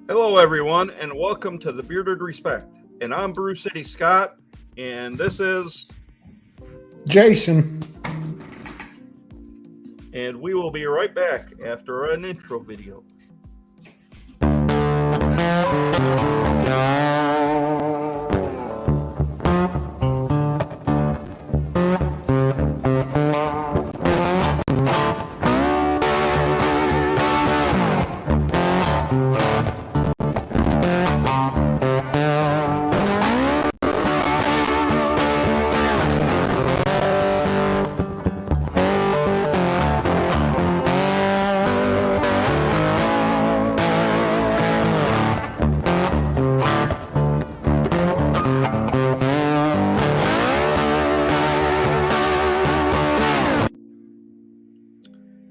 Hello, everyone, and welcome to the Bearded Respect. And I'm Brew City Scott, and this is, Jason. and we will be right back after an intro video.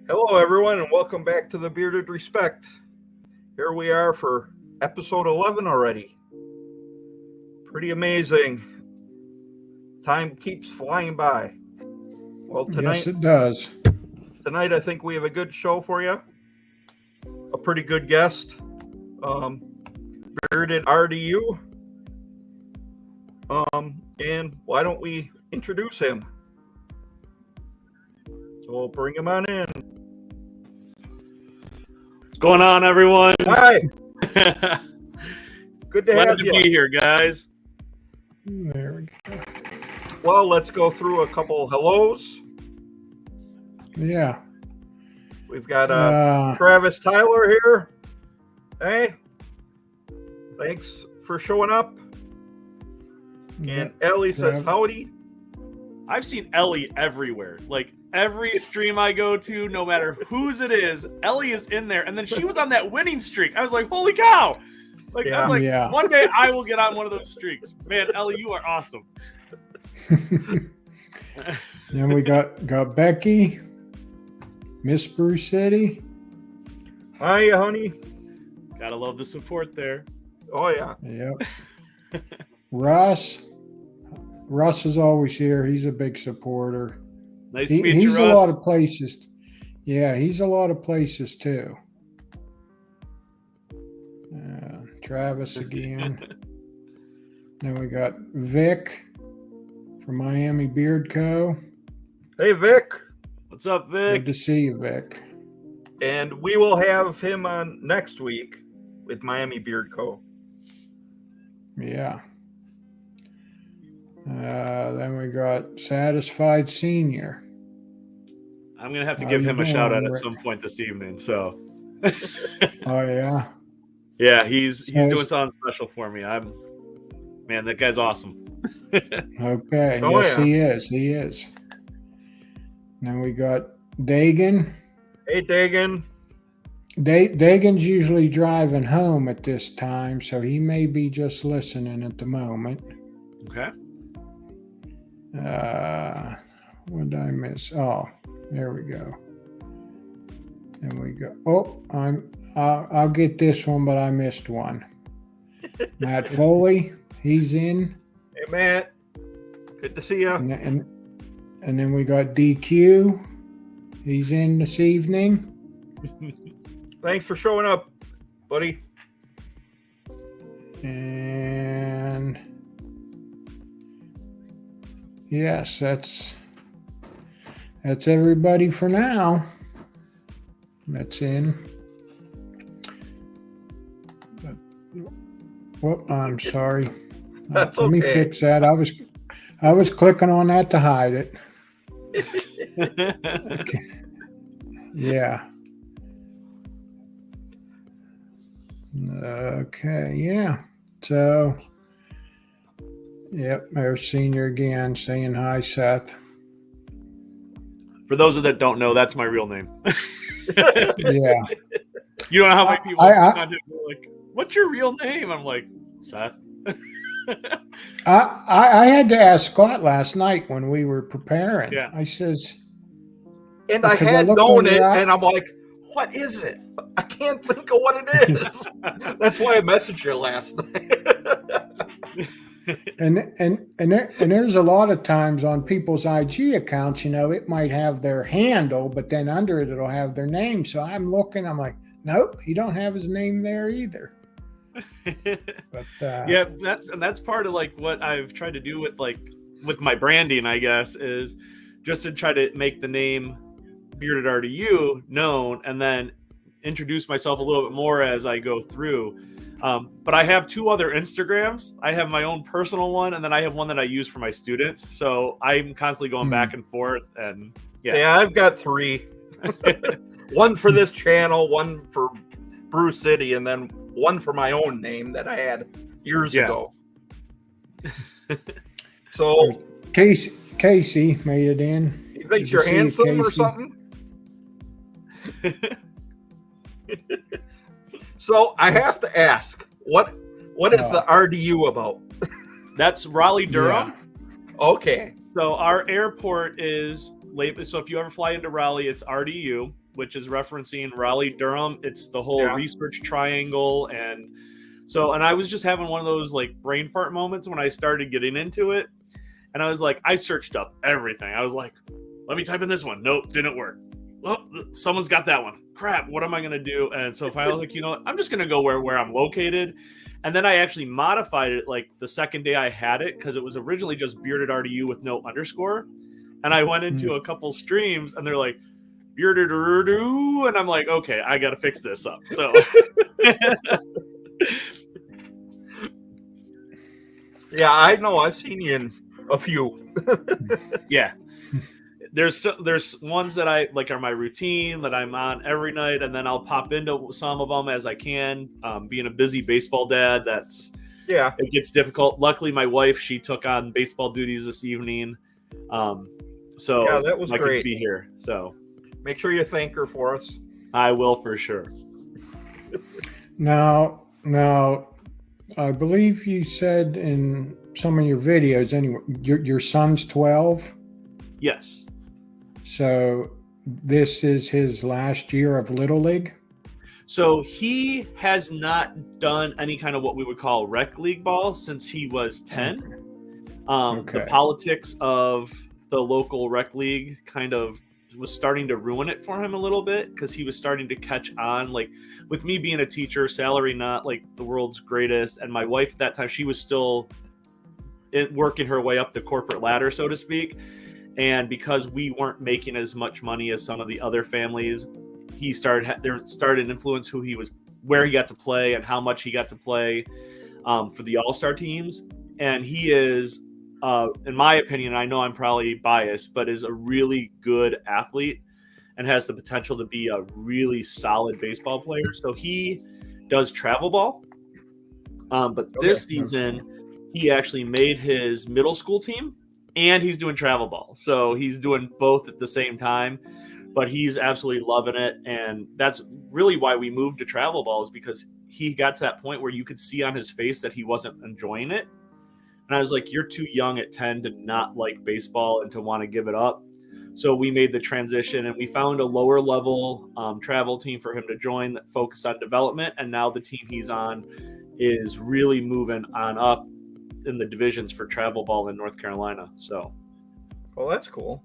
Hello, everyone, and welcome back to the Bearded Respect. Here we are for episode 11 already. Pretty amazing. Time keeps flying by. Well, Yes, it does. Tonight I think we have a good show for you. A pretty good guest. Bearded RDU. And why don't we introduce him? So we'll bring him on in. What's going on, everyone? Hi. Good to Glad have to you. be here, guys. There we go. Well, let's go through a couple hellos. Yeah. We've got Travis Tyler here. Hey, thanks for showing up. And Ellie says howdy. I've seen Ellie everywhere. Like, every stream I go to, no matter whose it is, Ellie is in there. And then she was on that winning streak. I was like, holy cow. Like, I was like, Yeah. One day I will get on one of those streaks. Man, Ellie, you are awesome. Then we got Becky, Miss Brew City. Hiya, honey. Gotta love the support there. Oh, yeah. Yep. Russ is always here. He's a big supporter. Nice to meet you, He's Russ. a lot of places. Yeah, he's a lot of places too. Travis again. Then we got Vic from Miami Beard Co. Hey, Vic. What's up, Good Vic? to see you, Vic. And we will have him on next week with Miami Beard Co. Yeah. Then we got Satisfied Senior. I'm going to have to How give you him a shout out doing, at Rick? some point this evening. So, Oh yeah. yeah, he's Nice. doing something special for me. Man, that guy's awesome. Okay. Oh, Yes, yeah. he is. Then we got Dagan. Hey, Dagan. Dagan's usually driving home at this time, so he may be just listening at the moment. Okay. What did I miss? Oh, there we go. Then we go. Oh, I'll get this one, but I missed one. Matt Foley, he's in. Hey, Matt. Good to see you. And then we got DQ. He's in this evening. Thanks for showing up, buddy. And yes, that's everybody for now. That's in. Whoop, I'm sorry. That's Let me okay. fix that. I was clicking on that to hide it. Okay. Yeah. Okay, yeah. So, yep, there's Senior again saying hi, Seth. For those that don't know, that's my real name. Yeah. You don't know how many people are like, what's your real name? I'm like, Seth. I had to ask Scott last night when we were preparing. Yeah. I says, And I Because I had looked known on it, your and I'm like, what is it? I can't think of what it is. That's why I messaged you last night. and there's a lot of times on people's IG accounts, you know, it might have their handle, but then under it, it'll have their name. So I'm looking, I'm like, nope, he don't have his name there either. But Yeah, that's part of like what I've tried to do with my branding, I guess, is just to try to make the name Bearded RDU known, and then introduce myself a little bit more as I go through. But I have 2 other Instagrams. I have my own personal one, and then I have one that I use for my students. So I'm constantly going back and forth. And Yeah, I've got 3. One for this channel, one for Brew City, and then one for my own name that I had years ago. So Casey made it in. you think you're handsome or something? So I have to ask, what is the RDU about? That's Raleigh Durham. Yeah. Okay. So our airport is so if you ever fly into Raleigh, it's RDU, which is referencing Raleigh Durham. It's the whole research triangle. And I was just having one of those like brain fart moments when I started getting into it. And I was like, I searched up everything. I was like, let me type in this one. Nope, didn't work. Oh, someone's got that one. Crap, what am I going to do? And so finally, like, you know what? I'm just going to go where I'm located. And then I actually modified it like the second day I had it, because it was originally just Bearded RDU with no underscore. And I went into a couple streams and they're like, Bearded RDU. And I'm like, okay, I got to fix this up. So yeah, I know. I've seen you in a few. Yeah. There's ones that I like are my routine that I'm on every night, and then I'll pop into some of them as I can. Being a busy baseball dad, it gets difficult. Luckily, my wife, she took on baseball duties this evening, so yeah, that was I great. could be here. So make sure you thank her for us. I will for sure. Now, I believe you said in some of your videos, anyway, your son's 12. Yes. So this is his last year of Little League? So he has not done any kind of what we would call rec league ball since he was 10. The politics of the local rec league kind of was starting to ruin it for him a little bit, because he was starting to catch on. Like with me being a teacher, salary not like the world's greatest, and my wife at that time, she was still working her way up the corporate ladder, so to speak. And because we weren't making as much money as some of the other families, there started influence where he got to play and how much he got to play for the all-star teams. And he is, in my opinion, I know I'm probably biased, but is a really good athlete and has the potential to be a really solid baseball player. So he does travel ball. But this season, he actually made his middle school team. And he's doing travel ball. So he's doing both at the same time, but he's absolutely loving it. And that's really why we moved to travel ball, is because he got to that point where you could see on his face that he wasn't enjoying it. And I was like, you're too young at 10 to not like baseball and to want to give it up. So we made the transition, and we found a lower level travel team for him to join that focused on development. And now the team he's on is really moving on up in the divisions for travel ball in North Carolina. So, well, that's cool.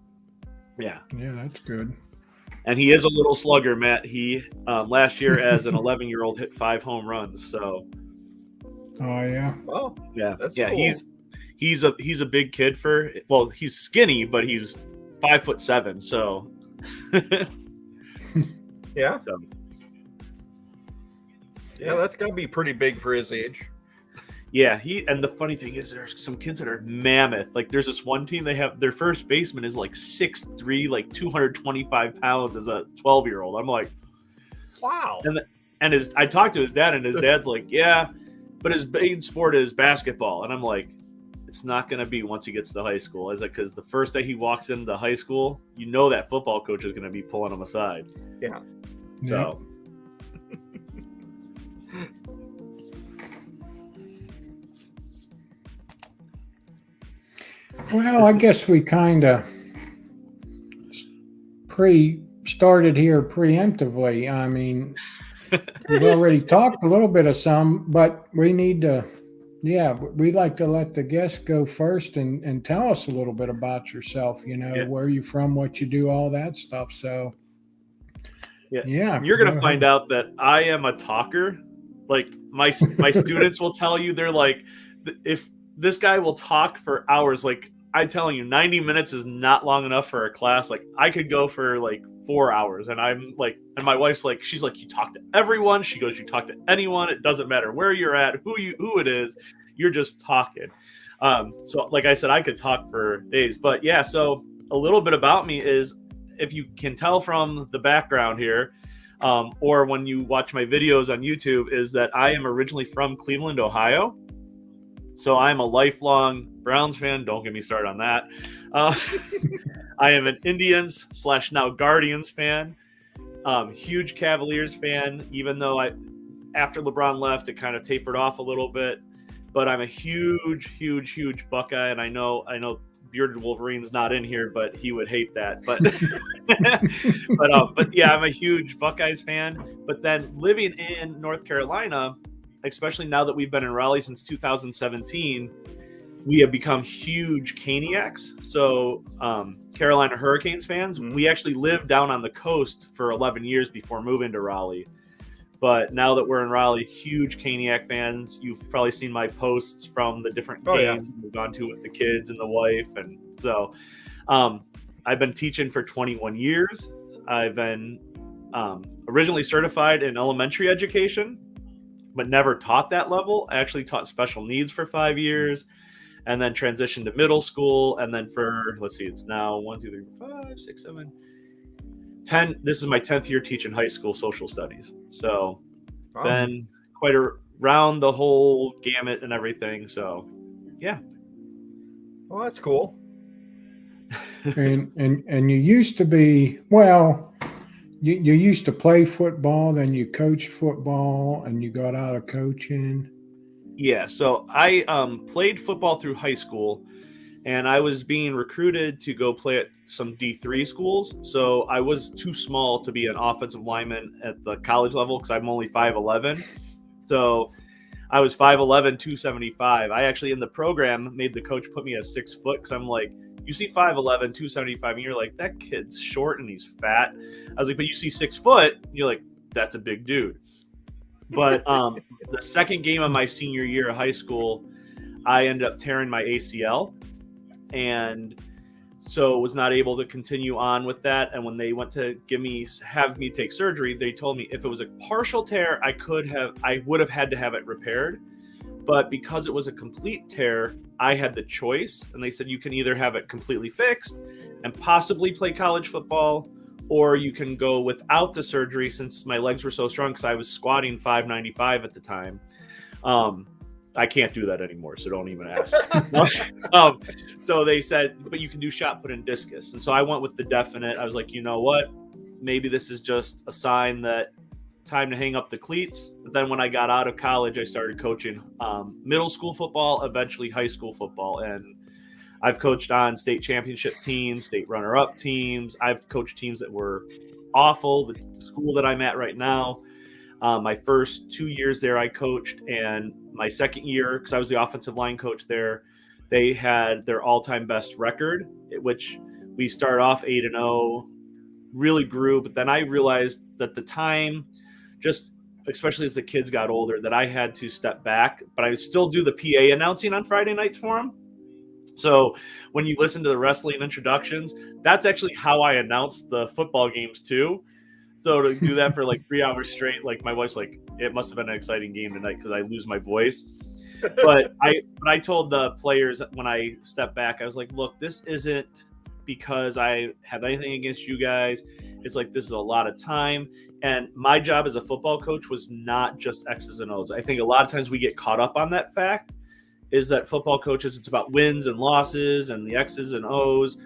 Yeah, that's good. And he is a little slugger, Matt. He last year as an 11-year-old hit 5 home runs. So, oh yeah, well, yeah, that's yeah. Cool. He's a big kid he's skinny, but he's 5'7". So, yeah, so, yeah, that's gotta be pretty big for his age. Yeah, and the funny thing is there's some kids that are mammoth. Like there's this one team, they have their first baseman is like 6'3", like 225 pounds as a 12-year-old. I'm like, wow. And I talked to his dad, and his dad's like, yeah, but his main sport is basketball. And I'm like, it's not going to be once he gets to high school. Is it? Because the first day he walks into high school, you know that football coach is going to be pulling him aside. Yeah. So. Well, I guess we kind of started here preemptively. I mean, we've already talked a little bit of some, but we need to, we'd like to let the guests go first and tell us a little bit about yourself, where you're from, what you do, all that stuff. So, yeah. You're going to find out that I am a talker Like my students will tell you, they're like, if this guy will talk for hours, like I'm telling you, 90 minutes is not long enough for a class. Like I could go for like 4 hours, and I'm like, and my wife's like, she's like, you talk to everyone. She goes, you talk to anyone. It doesn't matter where you're at, who it is. You're just talking. So like I said, I could talk for days, but yeah. So a little bit about me is, if you can tell from the background here, or when you watch my videos on YouTube, is that I am originally from Cleveland, Ohio. So I'm a lifelong Browns fan. Don't get me started on that. I am an Indians / now Guardians fan. Huge Cavaliers fan, even though after LeBron left, it kind of tapered off a little bit. But I'm a huge Buckeye, and I know Bearded Wolverine's not in here, but he would hate that. But but yeah, I'm a huge Buckeyes fan. But then living in North Carolina, especially now that we've been in Raleigh since 2017, we have become huge Caniacs. So Carolina Hurricanes fans. We actually lived down on the coast for 11 years before moving to Raleigh. But now that we're in Raleigh, huge Caniac fans. You've probably seen my posts from the different games we've gone to with the kids and the wife. And so I've been teaching for 21 years. I've been originally certified in elementary education, but never taught that level. I actually taught special needs for 5 years, and then transitioned to middle school. And then for, let's see, it's now 1, 2, 3, 4, 5, 6, 7, 10. This is my 10th year teaching high school social studies. So been quite around the whole gamut and everything. So yeah. Well, that's cool. and you used to be, well, you used to play football, then you coached football, and you got out of coaching. Yeah. So I played football through high school, and I was being recruited to go play at some D3 schools. So I was too small to be an offensive lineman at the college level because I'm only 5'11". So I was 5'11", 275. I actually, in the program, made the coach put me at 6 foot because I'm like, you see 5'11", 275, and you're like, that kid's short and he's fat. I was like, but you see 6 foot, you're like, that's a big dude. But the second game of my senior year of high school, I ended up tearing my ACL. And so was not able to continue on with that. And when they went to have me take surgery, they told me if it was a partial tear, I would have had to have it repaired. But because it was a complete tear, I had the choice. And they said, you can either have it completely fixed and possibly play college football, or you can go without the surgery, since my legs were so strong, because I was squatting 595 at the time. I can't do that anymore, so don't even ask. So they said, but you can do shot put and discus. And so I went with the definite. I was like, you know what? Maybe this is just a sign that time to hang up the cleats. But then when I got out of college, I started coaching middle school football, eventually high school football. And I've coached on state championship teams, state runner-up teams. I've coached teams that were awful. The school that I'm at right now, my first 2 years there, I coached, and my second year, because I was the offensive line coach there, they had their all-time best record, which we started off 8-0, really grew. But then I realized that the time, just especially as the kids got older, that I had to step back. But I still do the PA announcing on Friday nights for them. So when you listen to the wrestling introductions, that's actually how I announce the football games too. So to do that for like 3 hours straight, like my wife's like, it must have been an exciting game tonight because I lose my voice. But I told the players when I stepped back, I was like, look, this isn't because I have anything against you guys. It's like, this is a lot of time. And my job as a football coach was not just X's and O's. I think a lot of times we get caught up on that fact, is that football coaches, it's about wins and losses and the X's and O's.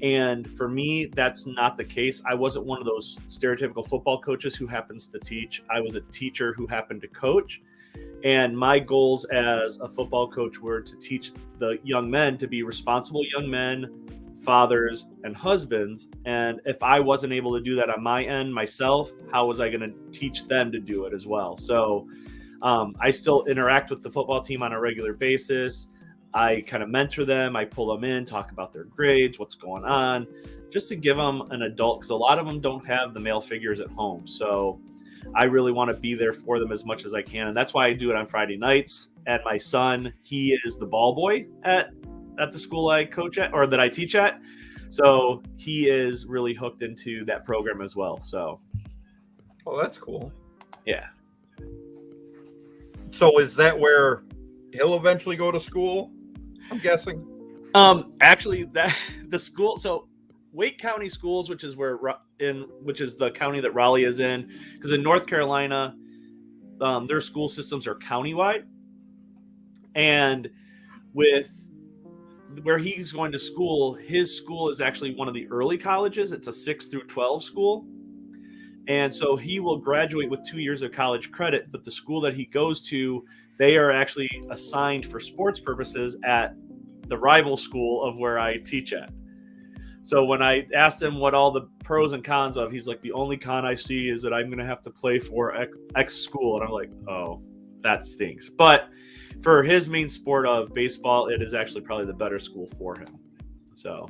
And for me, that's not the case. I wasn't one of those stereotypical football coaches who happens to teach. I was a teacher who happened to coach. And my goals as a football coach were to teach the young men to be responsible young men, fathers, and husbands. And if I wasn't able to do that on my end myself, how was I going to teach them to do it as well? So I still interact with the football team on a regular basis. I kind of mentor them. I pull them in, talk about their grades, what's going on, just to give them an adult, because a lot of them don't have the male figures at home. So I really want to be there for them as much as I can. And that's why I do it on Friday nights. And my son, he is the ball boy at the school I coach at, or that I teach at. So he is really hooked into that program as well. So. Oh, that's cool. Yeah. So is that where he'll eventually go to school? I'm guessing. Actually, that the school. So Wake County Schools, which is which is the county that Raleigh is in, because in North Carolina, their school systems are countywide, and with where he's going to school, his school is actually one of the early colleges. It's a 6 through 12 school. And so he will graduate with 2 years of college credit, but the school that he goes to, they are actually assigned for sports purposes at the rival school of where I teach at. So when I asked him what all the pros and cons of, he's like, the only con I see is that I'm going to have to play for X school. And I'm like, oh, that stinks. But for his main sport of baseball, it is actually probably the better school for him. So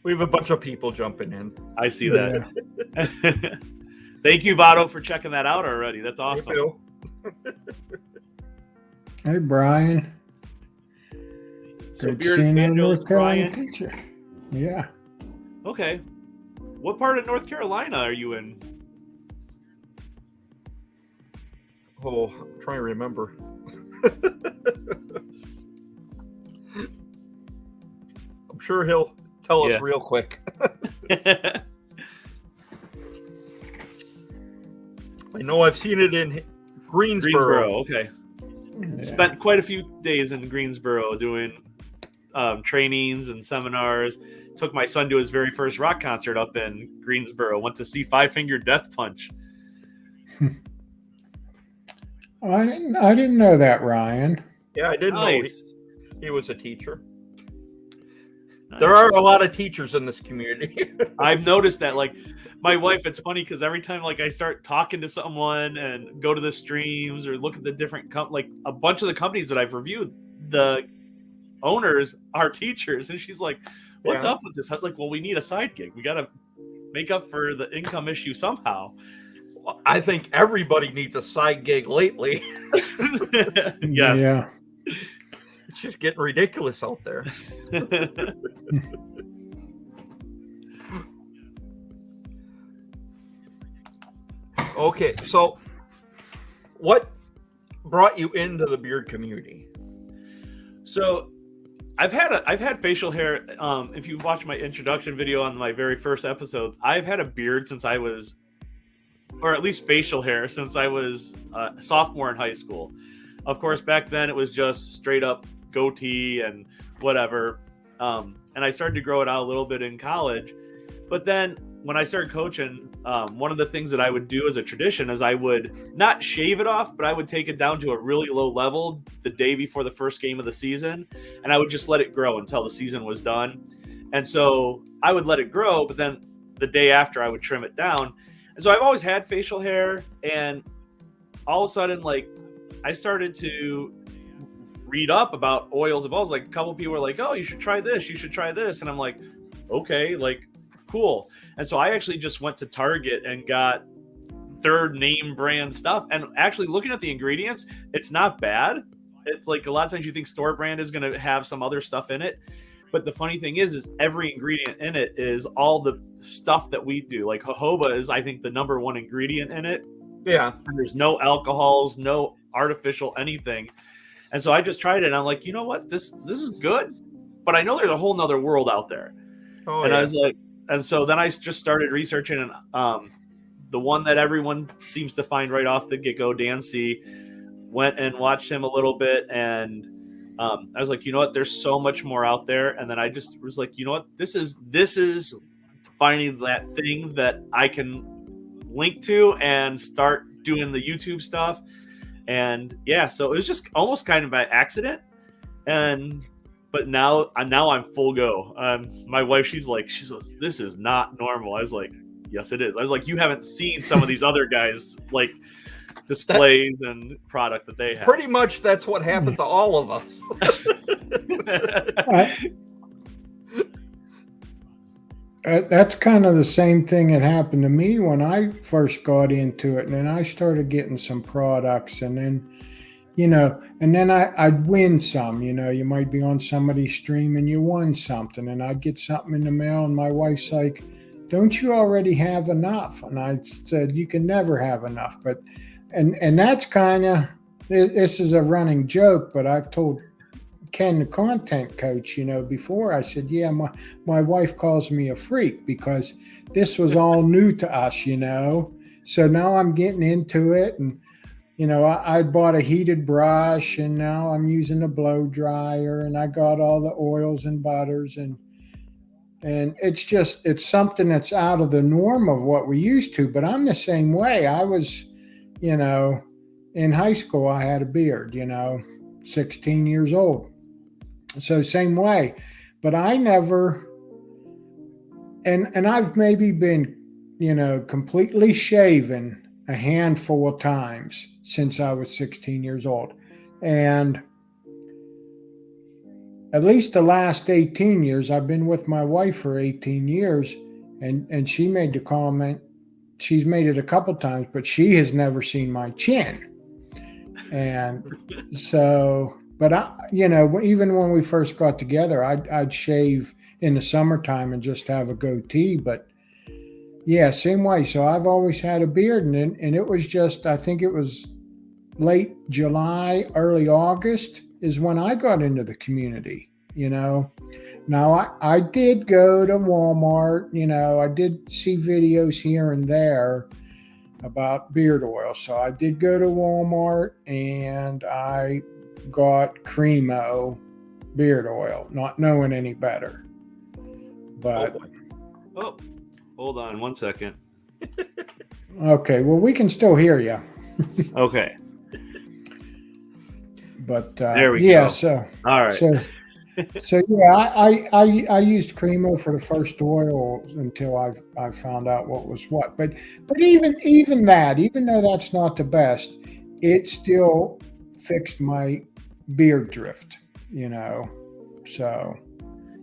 we have a bunch of people jumping in. I see that. Yeah. Thank you, Votto, for checking that out already. That's awesome. Hey, Brian. So Good seeing you, North Carolina Brian. Teacher. Yeah. Okay. What part of North Carolina are you in? Oh, I'm trying to remember. I'm sure he'll tell us real quick. I know I've seen it in Greensboro. Okay. Yeah. Spent quite a few days in Greensboro doing trainings and seminars. Took my son to his very first rock concert up in Greensboro. Went to see Five Finger Death Punch. I didn't know that, Ryan. Yeah, I didn't know he was a teacher. Nice. There are a lot of teachers in this community. I've noticed that. Like my wife, it's funny because every time like I start talking to someone and go to the streams or look at the different like a bunch of the companies that I've reviewed, the owners are teachers, and she's like, "What's up with this?" I was like, "Well, we need a side gig. We got to make up for the income issue somehow." I think everybody needs a side gig lately. Yes. Yeah. It's just getting ridiculous out there. Okay, so what brought you into the beard community? So I've had facial hair. If you've watched my introduction video on my very first episode, I've had a beard since I was, or at least facial hair since I was a sophomore in high school. Of course, back then it was just straight up goatee and whatever. And I started to grow it out a little bit in college. But then when I started coaching, one of the things that I would do as a tradition is I would not shave it off, but I would take it down to a really low level the day before the first game of the season. And I would just let it grow until the season was done. And so I would let it grow, but then the day after I would trim it down. And so I've always had facial hair, and all of a sudden, like, I started to read up about oils and balls. Like, a couple people were like, "Oh, you should try this. You should try this." And I'm like, okay, like, cool. And so I actually just went to Target and got third name brand stuff. And actually looking at the ingredients, it's not bad. It's like a lot of times you think store brand is going to have some other stuff in it. But the funny thing is every ingredient in it is all the stuff that we do. Like jojoba is, I think, the number one ingredient in it. Yeah. And there's no alcohols, no artificial anything. And so I just tried it, and I'm like, you know what? This is good. But I know there's a whole nother world out there. Oh, and yeah. I was like, and so then I just started researching, and the one that everyone seems to find right off the get-go, Dan C, went and watched him a little bit, and I was like, you know what? There's so much more out there. And then I just was like, you know what? This is finding that thing that I can link to and start doing the YouTube stuff. And yeah, so it was just almost kind of by accident. But now I'm full go. My wife, she goes, "This is not normal." I was like, "Yes, it is." I was like, "You haven't seen some of these other guys like displays and product that they have." Pretty much that's what happened to all of us. That's kind of the same thing that happened to me when I first got into it, and then I started getting some products, and then and then I'd win some. You might be on somebody's stream and you won something, and I'd get something in the mail, and my wife's like, "Don't you already have enough?" And I said, "You can never have enough." But and that's kind of, this is a running joke, but I've told Ken, the content coach, before, I said, yeah, my wife calls me a freak because this was all new to us. So now I'm getting into it, and I bought a heated brush, and now I'm using a blow dryer, and I got all the oils and butters, and it's something that's out of the norm of what we used to. But I'm the same way. I was, in high school, I had a beard, 16 years old. So same way, but I never, and I've maybe been, completely shaven a handful of times since I was 16 years old. And at least the last 18 years, I've been with my wife for 18 years, and she made the comment, she's made it a couple times, but she has never seen my chin. And so, but even when we first got together, I'd shave in the summertime and just have a goatee. But yeah, same way. So I've always had a beard, and it was just, I think it was late July, early August is when I got into the community. Now I did go to Walmart. I did see videos here and there about beard oil. So I did go to Walmart, and I got Cremo beard oil, not knowing any better. But hold on 1 second. Okay, well, we can still hear you. Okay, but there we go. So all right. So yeah, I used Cremo for the first oil until I found out what was what. But even that, even though that's not the best, it still fixed my beard drift. So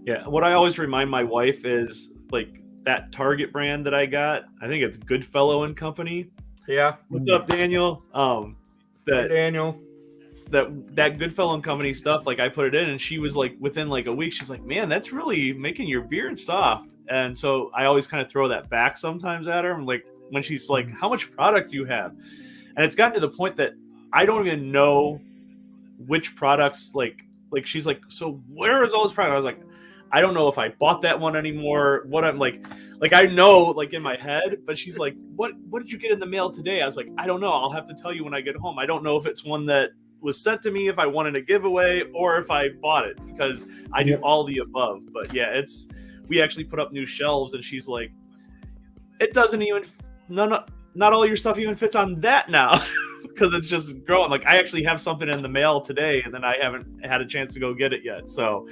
yeah, what I always remind my wife is like that Target brand that I got. I think it's Goodfellow and Company. Yeah. What's up, Daniel? Hey, Daniel. That Goodfellow and Company stuff, like I put it in, and she was like, within like a week, she's like, man, that's really making your beard soft. And so I always kind of throw that back sometimes at her. I'm like, when she's like, how much product do you have? And it's gotten to the point that I don't even know which products, like she's like, so where is all this product? I was like, I don't know if I bought that one anymore. What I'm like I know, like in my head, but she's like, what did you get in the mail today? I was like, I don't know. I'll have to tell you when I get home. I don't know if it's one that was sent to me, if I wanted a giveaway, or if I bought it, because I do all the above. But yeah, we actually put up new shelves, and she's like, it doesn't even, not all your stuff even fits on that now. Because it's just growing. Like I actually have something in the mail today, and then I haven't had a chance to go get it yet. So,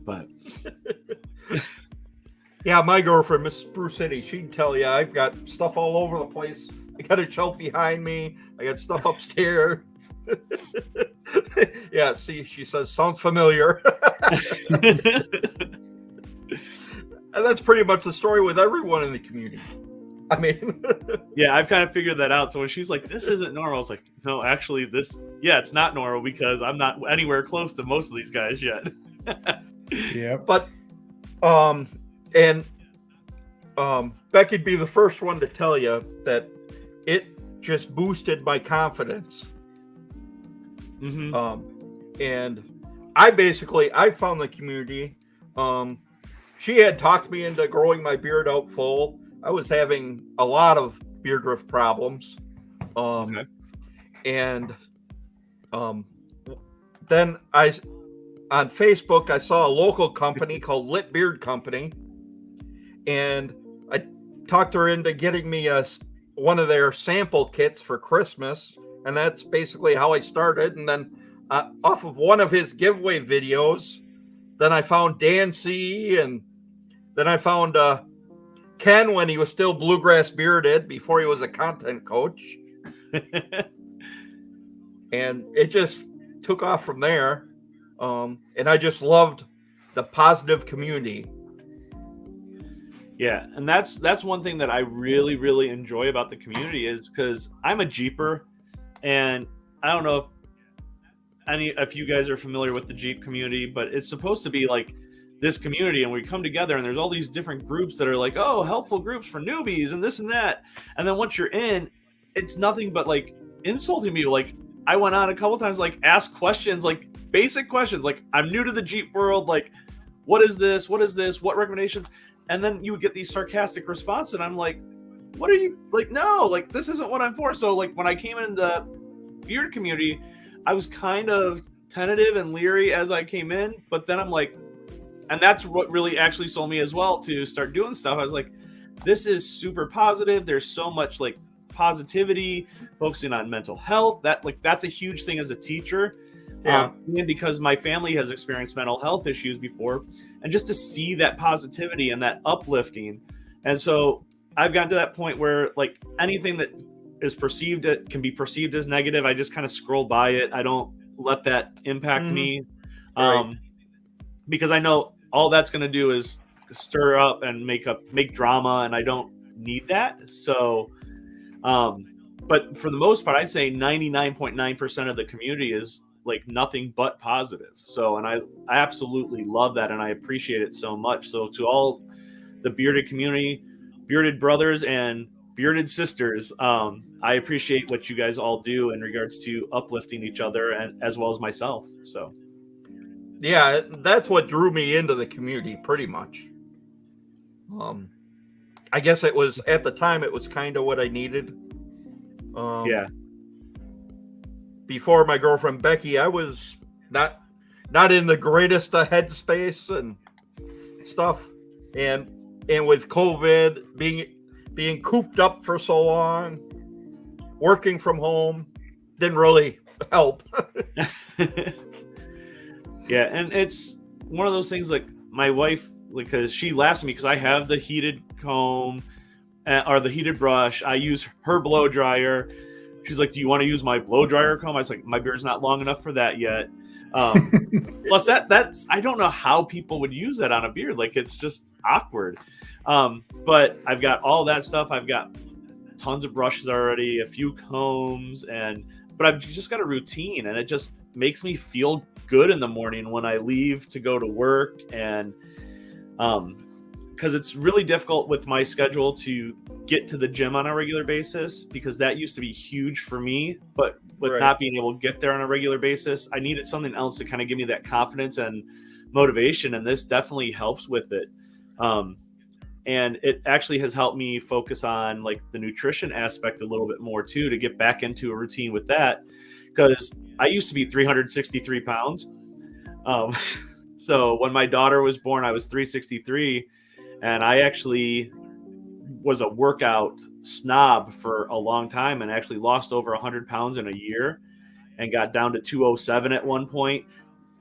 but yeah, my girlfriend, Miss Spruce City, she'd tell you I've got stuff all over the place. I got a shelf behind me. I got stuff upstairs. Yeah, see, she says, sounds familiar. And that's pretty much the story with everyone in the community. I mean, yeah, I've kind of figured that out. So when she's like, this isn't normal, I was like, no, actually it's not normal, because I'm not anywhere close to most of these guys yet. Yeah. But, Becky'd be the first one to tell you that it just boosted my confidence. Mm-hmm. And I found the community. She had talked me into growing my beard out full. I was having a lot of beard drift problems. Okay. And then on Facebook, I saw a local company called Lit Beard Company, and I talked her into getting me one of their sample kits for Christmas, and that's basically how I started. And then off of one of his giveaway videos, then I found Dan C, and then I found Ken when he was still bluegrass bearded before he was a content coach. And it just took off from there. And I just loved the positive community. Yeah, and that's one thing that I really, really enjoy about the community is because I'm a Jeeper, and I don't know if you guys are familiar with the Jeep community, but it's supposed to be like this community, and we come together, and there's all these different groups that are like, oh, helpful groups for newbies and this and that, and then once you're in, it's nothing but like insulting me. Like I went on a couple times, like ask questions, like basic questions, like I'm new to the Jeep world, like what is this? What is this? What recommendations? And then you would get these sarcastic responses, and I'm like, what are you like? No, like this isn't what I'm for. So like when I came in the beard community, I was kind of tentative and leery as I came in, but then I'm like, and that's what really actually sold me as well to start doing stuff. I was like, this is super positive. There's so much like positivity, focusing on mental health. That's a huge thing as a teacher. Yeah. And because my family has experienced mental health issues before, and just to see that positivity and that uplifting. And so I've gotten to that point where like anything that is perceived, it can be perceived as negative. I just kind of scroll by it. I don't let that impact me. Right. Because I know all that's going to do is stir up and make drama, and I don't need that. So, but for the most part, I'd say 99.9% of the community is like nothing but positive. So, and I absolutely love that, and I appreciate it so much. So to all the bearded community, bearded brothers and bearded sisters, I appreciate what you guys all do in regards to uplifting each other and as well as myself. So yeah, that's what drew me into the community pretty much. I guess it was at the time it was kind of what I needed. yeah. Before my girlfriend Becky, I was not in the greatest headspace and stuff, and with COVID being cooped up for so long, working from home didn't really help. Yeah, and it's one of those things like my wife, because she laughs at me because I have the heated comb or the heated brush. I use her blow dryer. She's like, do you want to use my blow dryer comb? I was like, my beard's not long enough for that yet. Plus that's I don't know how people would use that on a beard. Like it's just awkward. But I've got all that stuff. I've got tons of brushes already, a few combs, but I've just got a routine, and it just makes me feel good in the morning when I leave to go to work. And because it's really difficult with my schedule to get to the gym on a regular basis, because that used to be huge for me, but with not being able to get there on a regular basis, I needed something else to kind of give me that confidence and motivation, and this definitely helps with it. And it actually has helped me focus on like the nutrition aspect a little bit more too, to get back into a routine with that, because I used to be 363 pounds. So when my daughter was born, I was 363, and I actually was a workout snob for a long time and actually lost over 100 pounds in a year and got down to 207 at one point.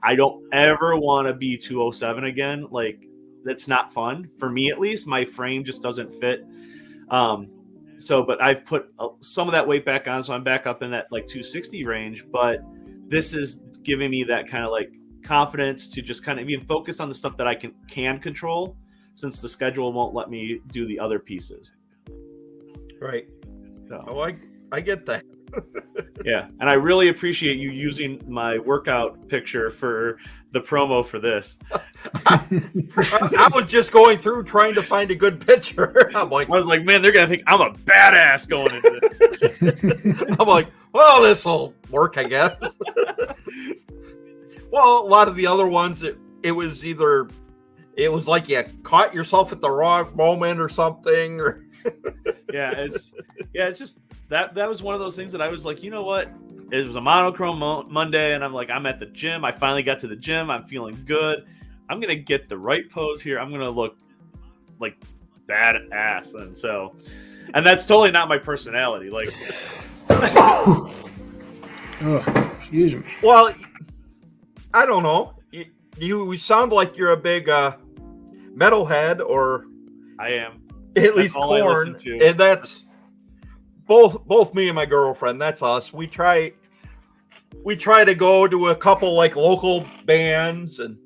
I don't ever want to be 207 again. Like, that's not fun for me, at least. My frame just doesn't fit. But I've put some of that weight back on, so I'm back up in that like 260 range. But this is giving me that kind of like confidence to just kind of even focus on the stuff that I can control, since the schedule won't let me do the other pieces. Right. So. Oh, I get that. Yeah, and I really appreciate you using my workout picture for the promo for this. I was just going through trying to find a good picture. I was like, man, they're gonna think I'm a badass going into this. I'm like, well, this will work, I guess. Well, a lot of the other ones, it was like you caught yourself at the wrong moment or something. Or it's just that was one of those things that I was like, you know what? It was a monochrome Monday, and I'm like, I'm at the gym. I finally got to the gym. I'm feeling good. I'm gonna get the right pose here. I'm gonna look like badass, and that's totally not my personality. Like, excuse me. Well, I don't know. You sound like you're a big metalhead, or I am. At least Korn, and that's both me and my girlfriend. That's us. We try to go to a couple like local bands and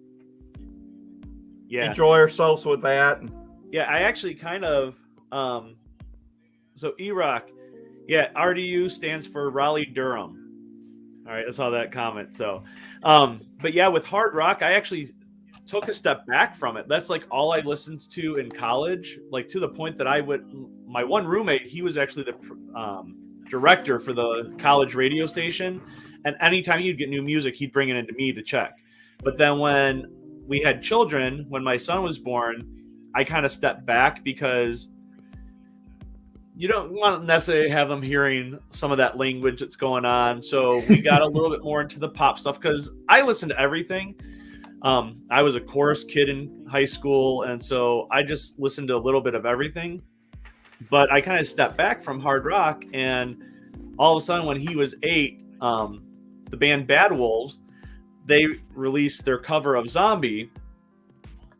enjoy ourselves with that. Yeah, I actually kind of so EROC, yeah, RDU stands for Raleigh Durham. All right, I saw that comment. So but yeah, with hard rock, I actually took a step back from it. That's like all I listened to in college, like to the point that my one roommate, he was actually the director for the college radio station. And anytime he'd get new music, he'd bring it into me to check. But then when we had children, when my son was born, I kind of stepped back because you don't want to necessarily have them hearing some of that language that's going on. So we got a little bit more into the pop stuff because I listen to everything. I was a chorus kid in high school, and so I just listened to a little bit of everything. But I kind of stepped back from hard rock, and all of a sudden when he was 8, the band Bad Wolves, they released their cover of Zombie,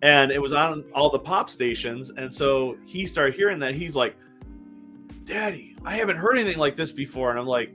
and it was on all the pop stations. And so he started hearing that. He's like, Daddy, I haven't heard anything like this before. And I'm like,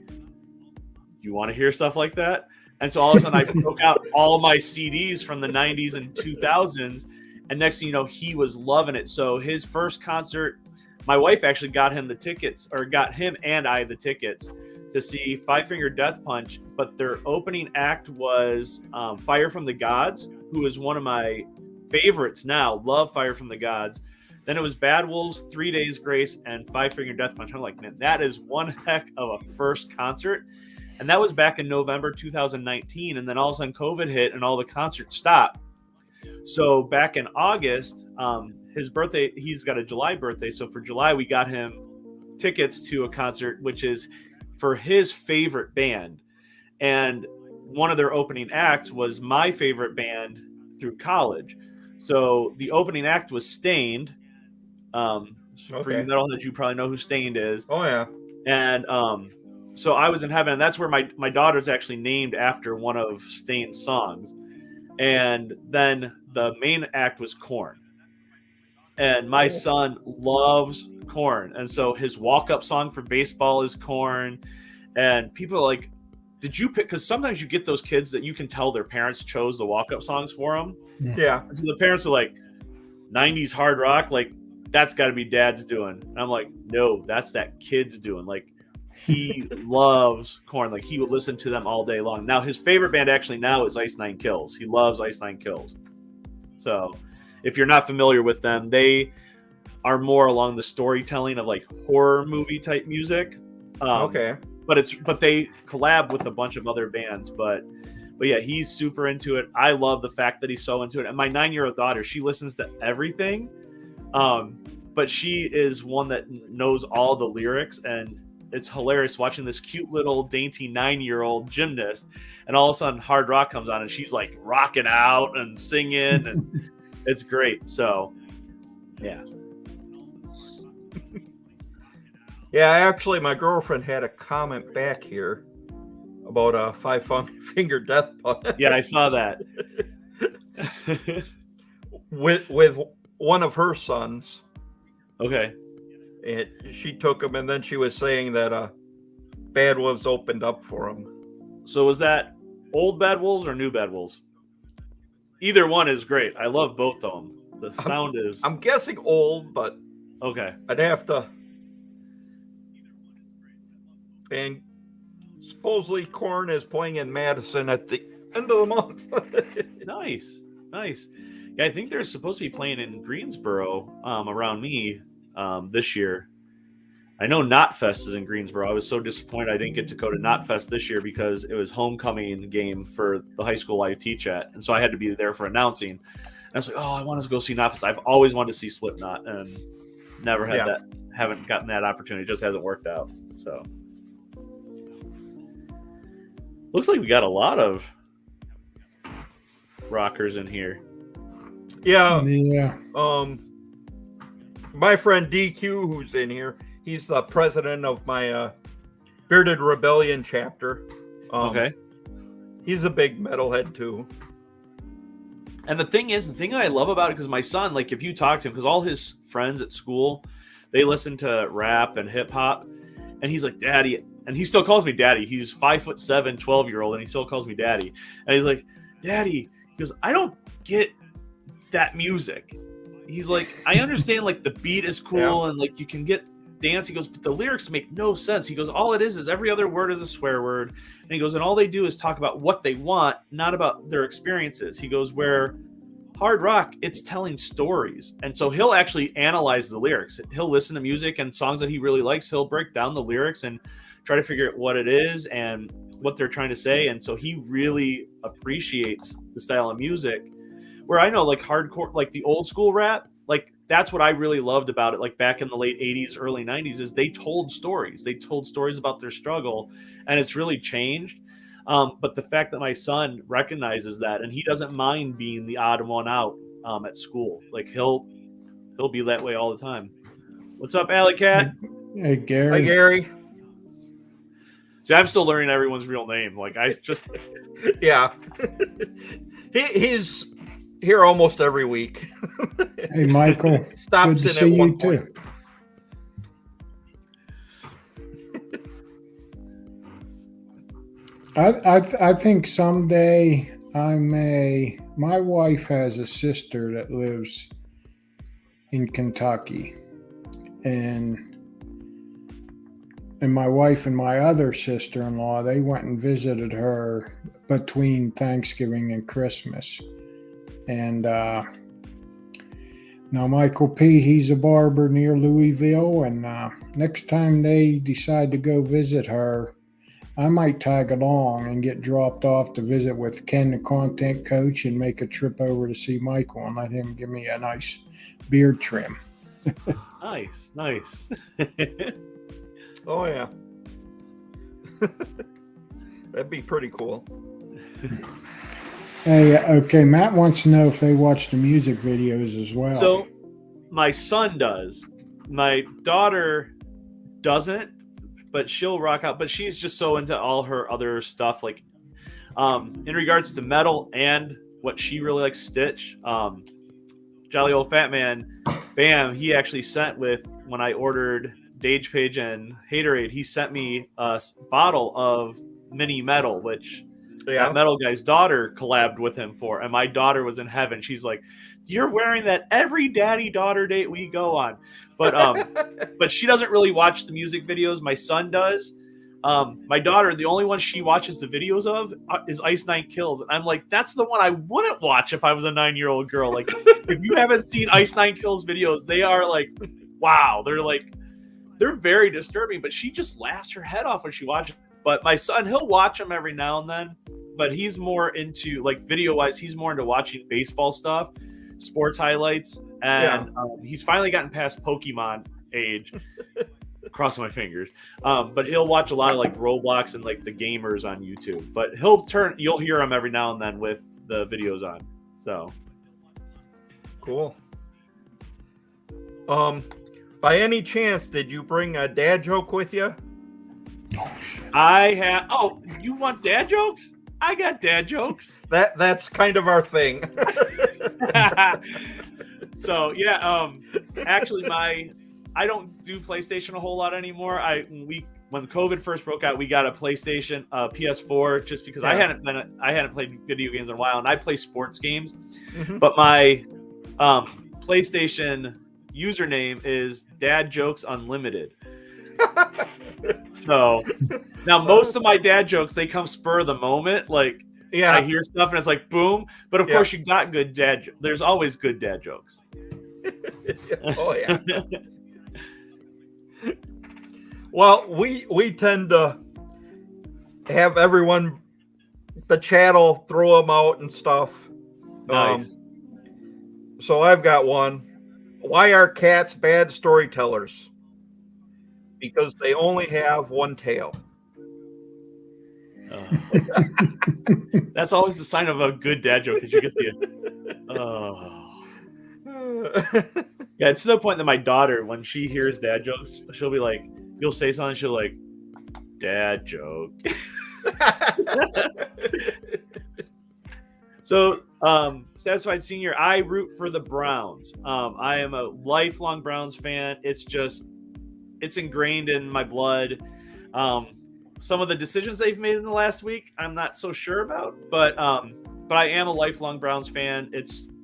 you want to hear stuff like that? And so all of a sudden I broke out all my CDs from the 90s and 2000s. And next thing you know, he was loving it. So his first concert, my wife actually got him the tickets, or got him and I the tickets to see Five Finger Death Punch. But their opening act was Fire from the Gods, who is one of my favorites now. Love Fire from the Gods. Then it was Bad Wolves, 3 Days Grace, and Five Finger Death Punch. I'm like, man, that is one heck of a first concert. And that was back in November 2019. And then all of a sudden COVID hit and all the concerts stopped. So back in August, his birthday, he's got a July birthday. So for July, we got him tickets to a concert, which is for his favorite band. And one of their opening acts was my favorite band through college. So the opening act was Stained. For you metalheads, you probably know who Stained is. Oh yeah. And so I was in heaven, and that's where my daughter's actually named after one of Stained's songs. And then the main act was Korn. And my son loves Korn, and so his walk-up song for baseball is Korn. And people are like, did you pick? Because sometimes you get those kids that you can tell their parents chose the walk-up songs for them. Yeah. And so the parents are like, 90s hard rock, like, that's got to be dad's doing. And I'm like, no, that's that kid's doing. Like, he loves Korn. Like, he would listen to them all day long. Now, his favorite band actually now is Ice Nine Kills. He loves Ice Nine Kills. So, if you're not familiar with them, they are more along the storytelling of like horror movie type music. But they collab with a bunch of other bands. But yeah, he's super into it. I love the fact that he's so into it. And my 9-year-old daughter, she listens to everything. But she is one that knows all the lyrics, and it's hilarious watching this cute little dainty 9-year-old gymnast, and all of a sudden hard rock comes on and she's like rocking out and singing, and it's great. So yeah. Yeah, actually my girlfriend had a comment back here about a Five Finger Death Punch. Yeah, I saw that. with one of her sons. Okay. And she took him, and then she was saying that Bad Wolves opened up for him. So was that old Bad Wolves or new Bad Wolves? Either one is great. I love both of them. The sound is... I'm guessing old, but... Okay. I'd have to... And supposedly Korn is playing in Madison at the end of the month. Nice. Yeah, I think they're supposed to be playing in Greensboro around me this year. I know Knotfest is in Greensboro. I was so disappointed I didn't get to go to Knotfest this year because it was homecoming game for the high school I teach at. And so I had to be there for announcing. And I was like, oh, I want to go see Knotfest. I've always wanted to see Slipknot and never had that. Haven't gotten that opportunity. It just hasn't worked out. So looks like we got a lot of rockers in here. Yeah. Yeah. My friend DQ, who's in here, he's the president of my Bearded Rebellion chapter. Okay. He's a big metalhead too. And the thing I love about it, because my son, like, if you talk to him, because all his friends at school, they listen to rap and hip hop, and he's like, Daddy, and he still calls me Daddy. He's 5'7", 12-year-old, and he still calls me Daddy. And he's like, Daddy, he goes, I don't get that music. he's like, I understand like the beat is cool and like you can get dance. He goes, but the lyrics make no sense. He goes, all it is every other word is a swear word. And he goes, and all they do is talk about what they want, not about their experiences. He goes, where hard rock, it's telling stories. And so he'll actually analyze the lyrics. He'll listen to music and songs that he really likes. He'll break down the lyrics and try to figure out what it is and what they're trying to say. And so he really appreciates the style of music, where I know like hardcore, like the old school rap, like that's what I really loved about it. Like back in the late 80s, early 90s, is they told stories. They told stories about their struggle, and it's really changed. But the fact that my son recognizes that, and he doesn't mind being the odd one out at school, like he'll be that way all the time. What's up, Alley Cat? Hey, Gary. Hi, Gary. See, I'm still learning everyone's real name. Like I just, yeah, he's here almost every week. Hey, Michael. Stops Good to in see at one you point. too. I think someday I may. My wife has a sister that lives in Kentucky, and my wife and my other sister-in-law, they went and visited her between Thanksgiving and Christmas. And now Michael P., he's a barber near Louisville, and next time they decide to go visit her, I might tag along and get dropped off to visit with Ken, the content coach, and make a trip over to see Michael and let him give me a nice beard trim. nice. Oh, yeah. That'd be pretty cool. Hey, okay, Matt wants to know if they watch the music videos as well. So my son does. My daughter doesn't, but she'll rock out. But she's just so into all her other stuff. Like in regards to metal and what she really likes, Stitch. Jolly Old Fat Man, Bam, he actually sent with, when I ordered Dage Page and Haterade, he sent me a bottle of Mini Metal, which that metal guy's daughter collabed with him for, and my daughter was in heaven. She's like, you're wearing that every daddy-daughter date we go on. But she doesn't really watch the music videos. My son does. My daughter, the only one she watches the videos of is Ice Nine Kills. And I'm like, that's the one I wouldn't watch if I was a 9-year-old girl. Like, if you haven't seen Ice Nine Kills videos, they are like, wow. They're very disturbing, but she just laughs her head off when she watches. But my son, he'll watch them every now and then, but he's more into, like, video-wise, he's more into watching baseball stuff, sports highlights, and he's finally gotten past Pokemon age. Crossing my fingers. But he'll watch a lot of, like, Roblox and, like, the gamers on YouTube. But you'll hear him every now and then with the videos on. So. Cool. By any chance, did you bring a dad joke with you? I have. Oh, you want dad jokes? I got dad jokes. That's kind of our thing. So yeah, actually, I don't do PlayStation a whole lot anymore. When COVID first broke out, we got a PlayStation, PS4, just because I hadn't played video games in a while, and I play sports games. Mm-hmm. But my PlayStation username is Dad Jokes Unlimited. So now most of my dad jokes, they come spur of the moment. Like, I hear stuff and it's like boom. But of course, you got good dad. There's always good dad jokes. Oh yeah. Well, we tend to have everyone, the channel, throw them out and stuff. Nice. So I've got one. Why are cats bad storytellers? Because they only have one tail. That's always the sign of a good dad joke, because you get yeah, it's to the point that my daughter, when she hears dad jokes, she'll be like, you'll say something, she'll like, dad joke. So, Satisfied Senior, I root for the Browns. I am a lifelong Browns fan. It's ingrained in my blood. Some of the decisions they've made in the last week, I'm not so sure about, but I am a lifelong Browns fan.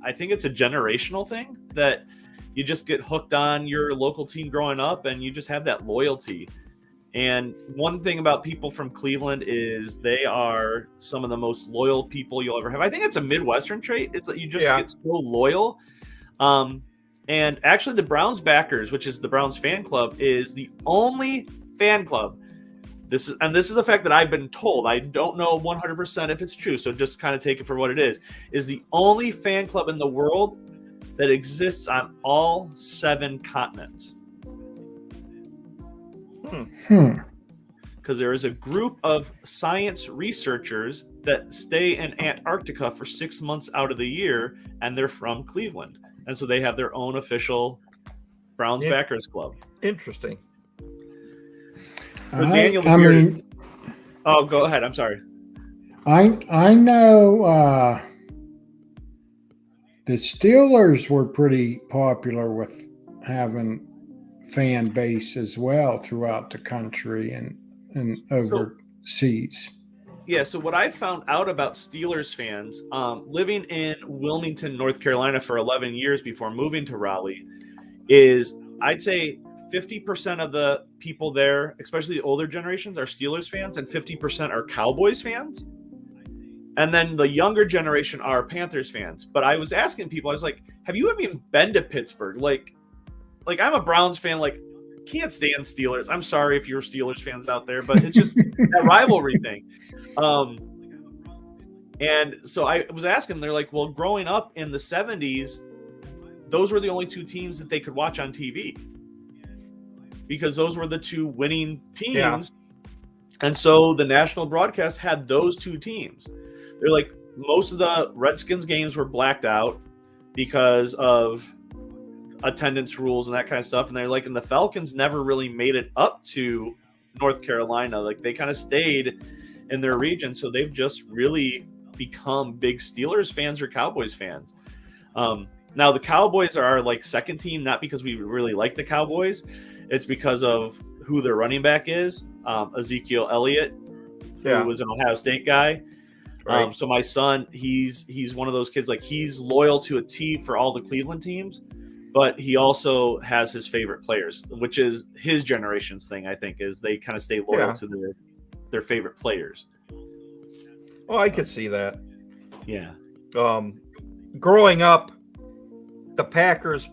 I think it's a generational thing. that you just get hooked on your local team growing up, and you just have that loyalty. And one thing about people from Cleveland is they are some of the most loyal people you'll ever have. I think it's a Midwestern trait. It's that you just get so loyal. And actually, the Browns backers, which is the Browns fan club, is the only fan club. This is a fact that I've been told. I don't know 100% if it's true, so just kind of take it for what it is the only fan club in the world that exists on all 7 continents. Because there is a group of science researchers that stay in Antarctica for 6 months out of the year, and they're from Cleveland. And so they have their own official Browns backers club. Interesting. So Daniel, oh, go ahead. I'm sorry. I know the Steelers were pretty popular with having fan base as well throughout the country and overseas. So what I found out about Steelers fans, living in Wilmington, North Carolina for 11 years before moving to Raleigh, is I'd say 50% of the people there, especially the older generations, are Steelers fans, and 50% are Cowboys fans. And then the younger generation are Panthers fans. But I was asking people, I was like, have you ever even been to Pittsburgh? Like I'm a Browns fan, can't stand Steelers. I'm sorry if you're Steelers fans out there, but it's just that rivalry thing. And so I was asking them, they're like, well, growing up in the 70s, those were the only 2 teams that they could watch on TV because those were the 2 winning teams. Yeah. And so the national broadcast had those 2 teams. They're like, most of the Redskins games were blacked out because of attendance rules and that kind of stuff. And they're like, and the Falcons never really made it up to North Carolina. Like they kind of stayed in their region. So they've just really become big Steelers fans or Cowboys fans. Now the Cowboys are our second team, not because we really like the Cowboys. It's because of who their running back is. Ezekiel Elliott, who was an Ohio State guy. Right. So my son, he's one of those kids, he's loyal to a T for all the Cleveland teams, but he also has his favorite players, which is his generation's thing, I think, is they kind of stay loyal to their favorite players. Oh, I could see that. Yeah. Growing up, the Packers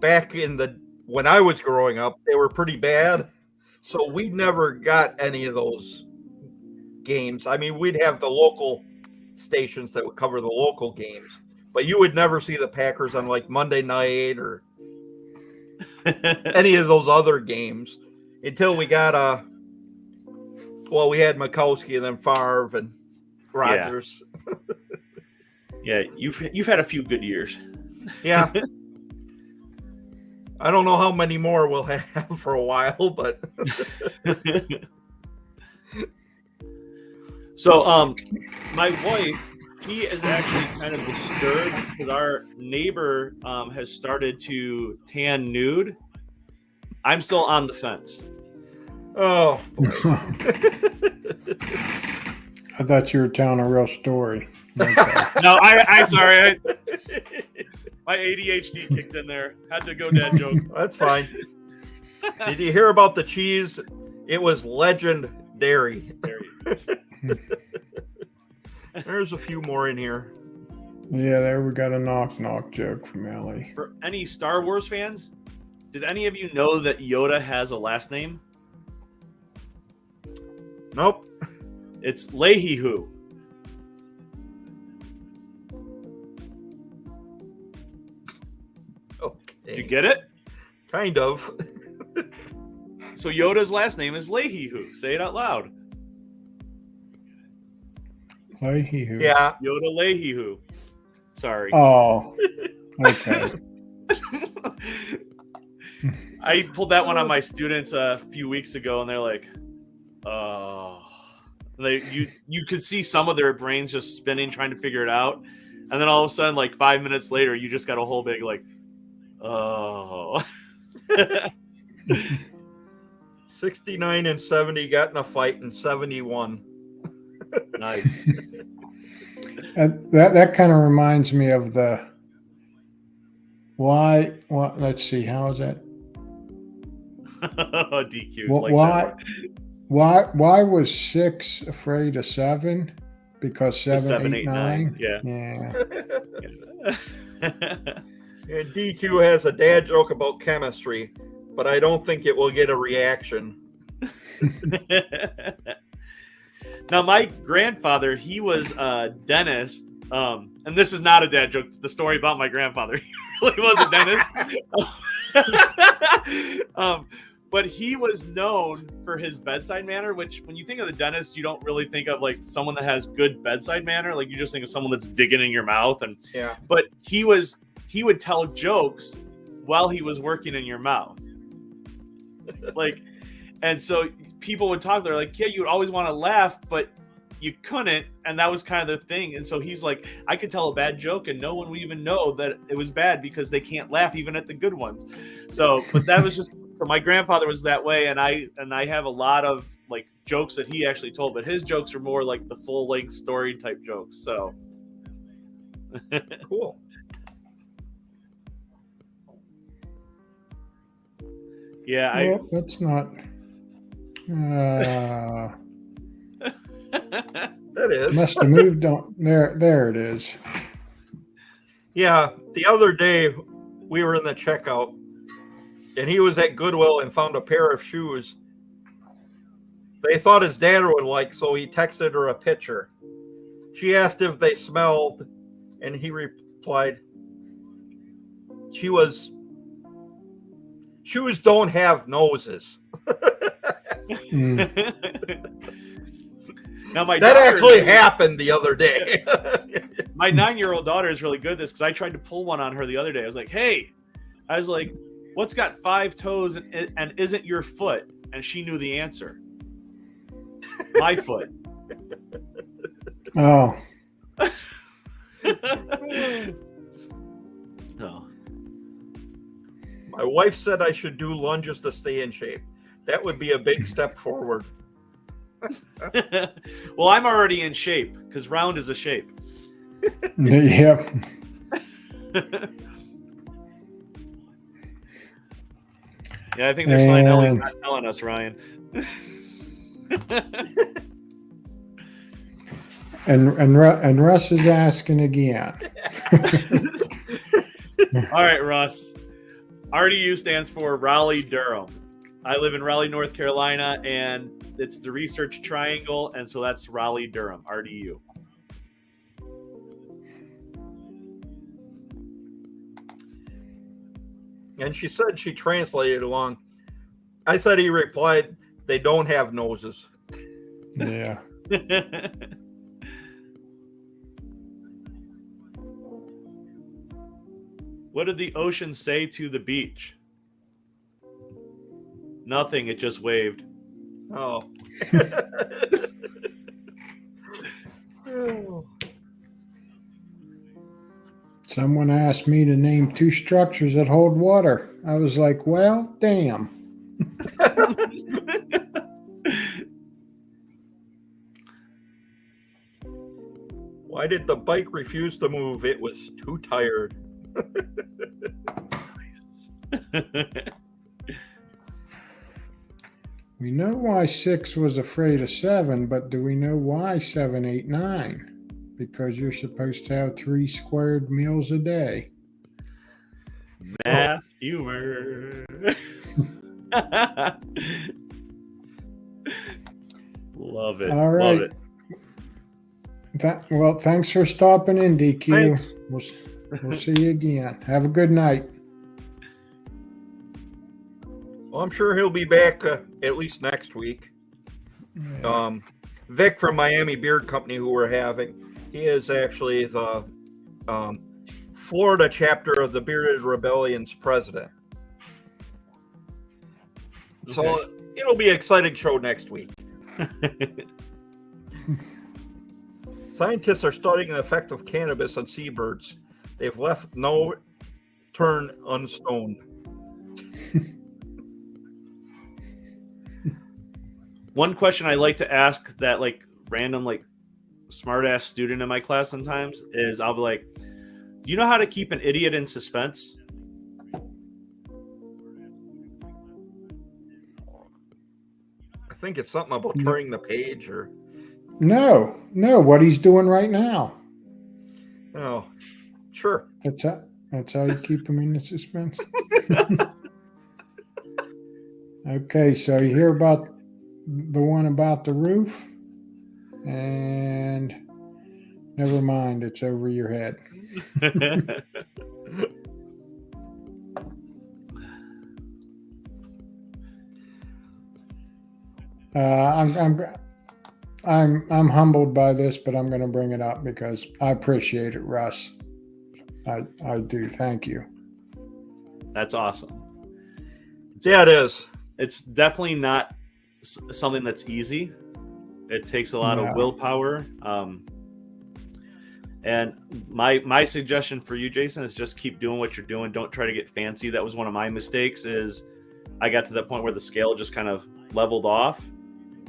when I was growing up, they were pretty bad. So we never got any of those games. I mean, we'd have the local stations that would cover the local games, but you would never see the Packers on Monday night or any of those other games until we got we had Mikowski and then Favre and Rodgers. Yeah, you've had a few good years. Yeah. I don't know how many more we'll have for a while, but so my wife, she is actually kind of disturbed because our neighbor has started to tan nude. I'm still on the fence. Oh. I thought you were telling a real story. Okay. No, I'm sorry. My ADHD kicked in there. Had to go dad joke. That's fine. Did you hear about the cheese? It was legendary. There's a few more in here. Yeah, there we got a knock joke from Ellie. For any Star Wars fans, did any of you know that Yoda has a last name? Nope. It's Leahy-Hoo. Okay. Did you get it? Kind of. So Yoda's last name is Leahy-Hoo. Say it out loud. Leahy-Hoo. Yeah. Yoda Leahy-Hoo. Sorry. Oh. Okay. I pulled that one on my students a few weeks ago, and they're like, "Oh." You could see some of their brains just spinning, trying to figure it out, and then all of a sudden, 5 minutes later, you just got a whole big "Oh." 69 and 70 got in a fight in 71. Nice. That kind of reminds me of Why? What? Let's see. How is that? DQ. Why was 6 afraid of 7? Because 7, 8, 9. Yeah. And DQ has a dad joke about chemistry, but I don't think it will get a reaction. Now, my grandfather, he was a dentist. And this is not a dad joke. It's the story about my grandfather. He really was a dentist. But he was known for his bedside manner, which when you think of the dentist, you don't really think of like someone that has good bedside manner. Like you just think of someone that's digging in your mouth. But he would tell jokes while he was working in your mouth. And so people would talk, they're like, yeah, you would always want to laugh, but you couldn't, and that was kind of the thing. And so he's like, I could tell a bad joke and no one would even know that it was bad because they can't laugh even at the good ones. So, but that was just, so my grandfather was that way, and I have a lot of like jokes that he actually told, but his jokes are more like the full length story type jokes. So cool. Yeah, that's not. That is. Must have moved on. There it is. Yeah, the other day we were in the checkout, and he was at Goodwill and found a pair of shoes they thought his dad would like, so he texted her a picture. She asked if they smelled, and he replied, shoes don't have noses. Now that actually happened the other day. My 9-year-old daughter is really good at this because I tried to pull one on her the other day. I was like, hey, what's got 5 toes and isn't your foot? And she knew the answer. My foot. Oh. No. My wife said I should do lunges to stay in shape. That would be a big step forward. Well, I'm already in shape because round is a shape. Yep. Yeah, I think there's something Ellie's not telling us, Ryan. and Russ is asking again. All right, Russ. RDU stands for Raleigh Durham. I live in Raleigh, North Carolina, and it's the Research Triangle, and so that's Raleigh Durham, RDU. And she said she translated along. I said he replied, they don't have noses. Yeah. What did the ocean say to the beach? Nothing, it just waved. Oh. Someone asked me to name 2 structures that hold water. I was like, well, damn. Why did the bike refuse to move? It was too tired. We know why 6 was afraid of 7, but do we know why 7, 8, 9? Because you're supposed to have 3 squared meals a day. Math humor. Love it. All right. Love it. Well, thanks for stopping in, DQ. Thanks. We'll see you again. Have a good night. Well, I'm sure he'll be back at least next week. Yeah. Vic from Miami Beard Company, who we're having, he is actually the Florida chapter of the Bearded Rebellion's president. Okay. So it'll be an exciting show next week. Scientists are studying the effect of cannabis on seabirds. They've left no turn unstoned. One question I like to ask that random smart ass student in my class sometimes is I'll be like, do you know how to keep an idiot in suspense? think it's something about turning the page or. No, what he's doing right now. Oh, sure. That's how you keep him in the suspense. Okay, so you hear about the one about the roof, and never mind, it's over your head. I'm humbled by this, but I'm going to bring it up because I appreciate it, Russ. I do. Thank you. That's awesome. Yeah, it is. It's definitely not something that's easy. It takes a lot of willpower. And my suggestion for you, Jason, is just keep doing what you're doing. Don't try to get fancy. That was one of my mistakes. Is I got to the point where the scale just kind of leveled off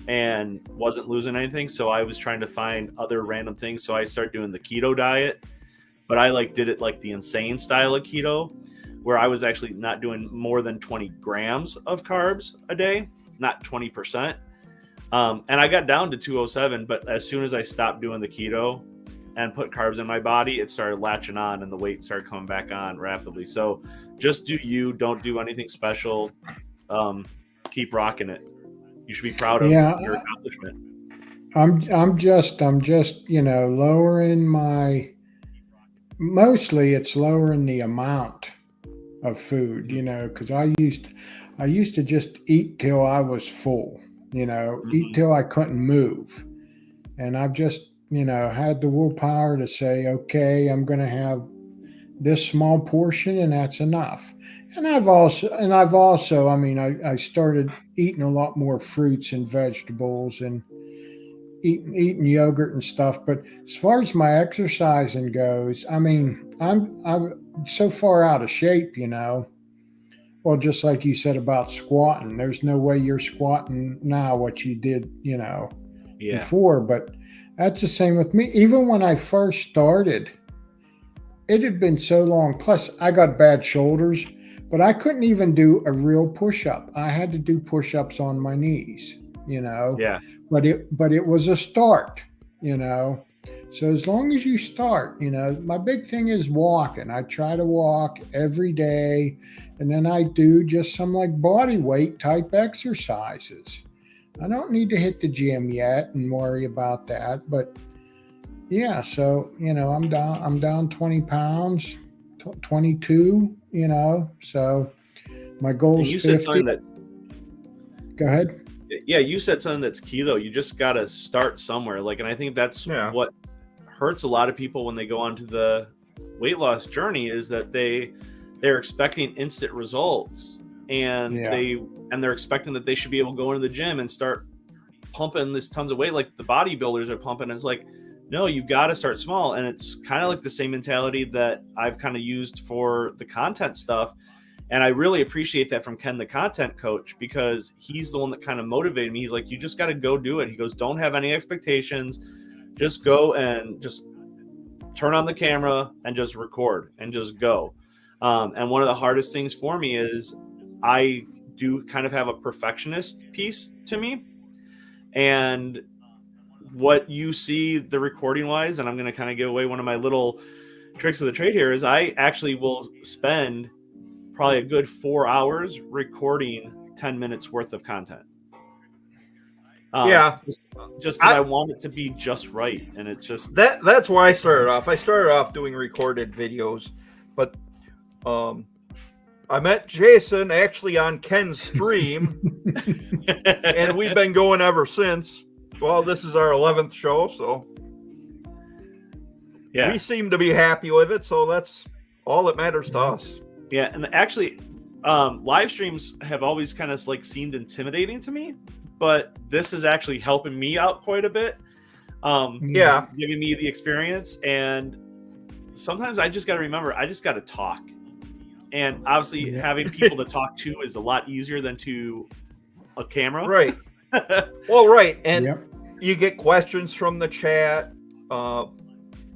and wasn't losing anything. So I was trying to find other random things. So I started doing the keto diet, but I did it like the insane style of keto, where I was actually not doing more than 20 grams of carbs a day, not 20%. And I got down to 207, but as soon as I stopped doing the keto and put carbs in my body, it started latching on and the weight started coming back on rapidly. So just do you, don't do anything special. Keep rocking it. You should be proud of your accomplishment. I'm just, lowering mostly it's lowering the amount of food, because I used to just eat till I was full, eat till I couldn't move. And I've just, had the willpower to say, okay, I'm going to have this small portion and that's enough. And I've also, I started eating a lot more fruits and vegetables and eating yogurt and stuff. But as far as my exercising goes, I'm so far out of shape, Well, just like you said about squatting, there's no way you're squatting now what you did, before. But that's the same with me. Even when I first started, it had been so long. Plus, I got bad shoulders, but I couldn't even do a real push-up. I had to do push-ups on my knees, Yeah. But it was a start, So as long as you start, my big thing is walking. I try to walk every day, and then I do just some like body weight type exercises. I don't need to hit the gym yet and worry about that, but yeah, so I'm down 20 pounds, 22, so my goal is 50. Go ahead. Yeah, you said something that's key though. You just got to start somewhere. And I think that's what hurts a lot of people when they go onto the weight loss journey is that they're expecting instant results, and they're expecting that they should be able to go into the gym and start pumping this tons of weight like the bodybuilders are pumping. And it's like, no, you've got to start small. And it's kind of like the same mentality that I've kind of used for the content stuff. And I really appreciate that from Ken, the content coach, because he's the one that kind of motivated me. He's like, you just got to go do it. He goes, don't have any expectations. Just go and just turn on the camera and just record and just go. And one of the hardest things for me is I do kind of have a perfectionist piece to me. And what you see the recording wise, and I'm going to kind of give away one of my little tricks of the trade here, is I actually will spend probably a good 4 hours recording 10 minutes worth of content. Just because I want it to be just right. And it's just that's where I started off. I started off doing recorded videos, but I met Jason actually on Ken's stream and we've been going ever since. Well, this is our 11th show, so we seem to be happy with it. So that's all that matters to us. Yeah. And actually, live streams have always kind of seemed intimidating to me, but this is actually helping me out quite a bit. Giving me the experience. And sometimes I just got to remember, I just got to talk. And obviously having people to talk to is a lot easier than to a camera. Right. Well, right. And you get questions from the chat.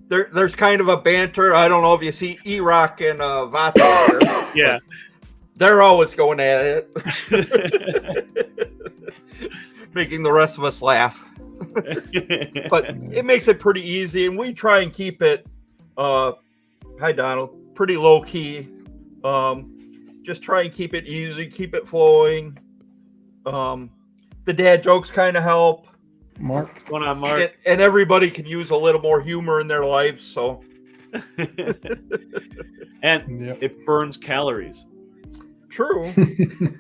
There's kind of a banter. I don't know if you see E-Rock and Vata. Yeah. They're always going at it. making the rest of us laugh. But it makes it pretty easy, and we try and keep it. Hi, Donald. Pretty low key. Just try and keep it easy, keep it flowing. The dad jokes kind of help. Mark. What's going on, Mark? And everybody can use a little more humor in their lives. So, and it burns calories. True.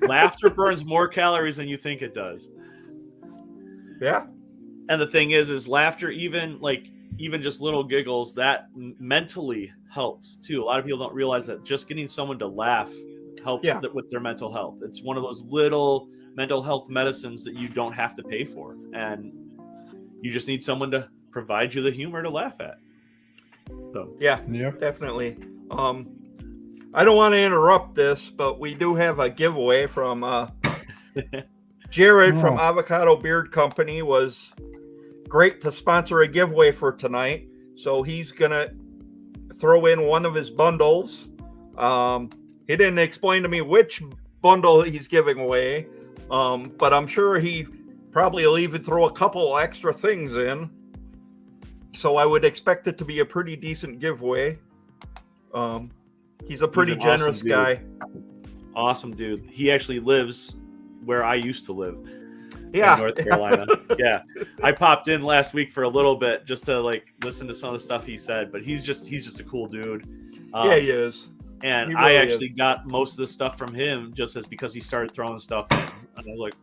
Laughter burns more calories than you think it does. Yeah. And the thing is laughter, even just little giggles, that mentally helps too. A lot of people don't realize that just getting someone to laugh helps with their mental health. It's one of those little mental health medicines that you don't have to pay for, and you just need someone to provide you the humor to laugh at. So yeah, definitely. I don't want to interrupt this, but we do have a giveaway from Jared from Avocado Beard Company. Was great to sponsor a giveaway for tonight. So he's gonna throw in one of his bundles. He didn't explain to me which bundle he's giving away, but I'm sure he probably will even throw a couple extra things in. So I would expect it to be a pretty decent giveaway. He's a pretty generous guy. Awesome dude. He actually lives where I used to live. Yeah. In North Carolina. Yeah. I popped in last week for a little bit just to listen to some of the stuff he said, but he's just a cool dude. Yeah, he is. And he really I actually got most of the stuff from him because he started throwing stuff in. And I was like,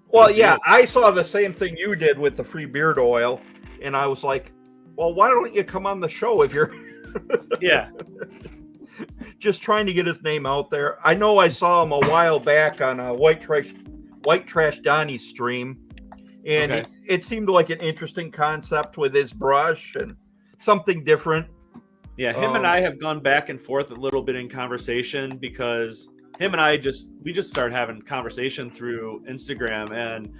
well, yeah, I saw the same thing you did with the free beard oil, and I was like, well, why don't you come on the show if you're yeah. Just trying to get his name out there. I know I saw him a while back on a White Trash Donnie stream, and it seemed like an interesting concept with his brush and something different. Yeah, him and I have gone back and forth a little bit in conversation because him and I just started having conversation through Instagram, and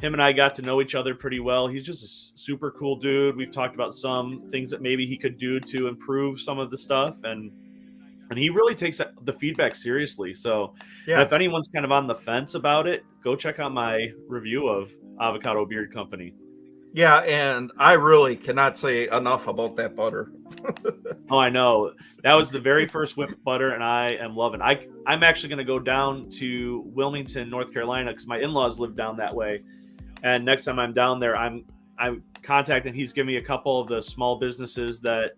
him and I got to know each other pretty well. He's just a super cool dude. We've talked about some things that maybe he could do to improve some of the stuff, and he really takes the feedback seriously. So if anyone's kind of on the fence about it, go check out my review of Avocado Beard Company. Yeah, and I really cannot say enough about that butter. Oh, I know. That was the very first whip butter, and I am loving it. I'm actually going to go down to Wilmington, North Carolina, because my in-laws live down that way. And next time I'm down there, I'm contacting. He's giving me a couple of the small businesses that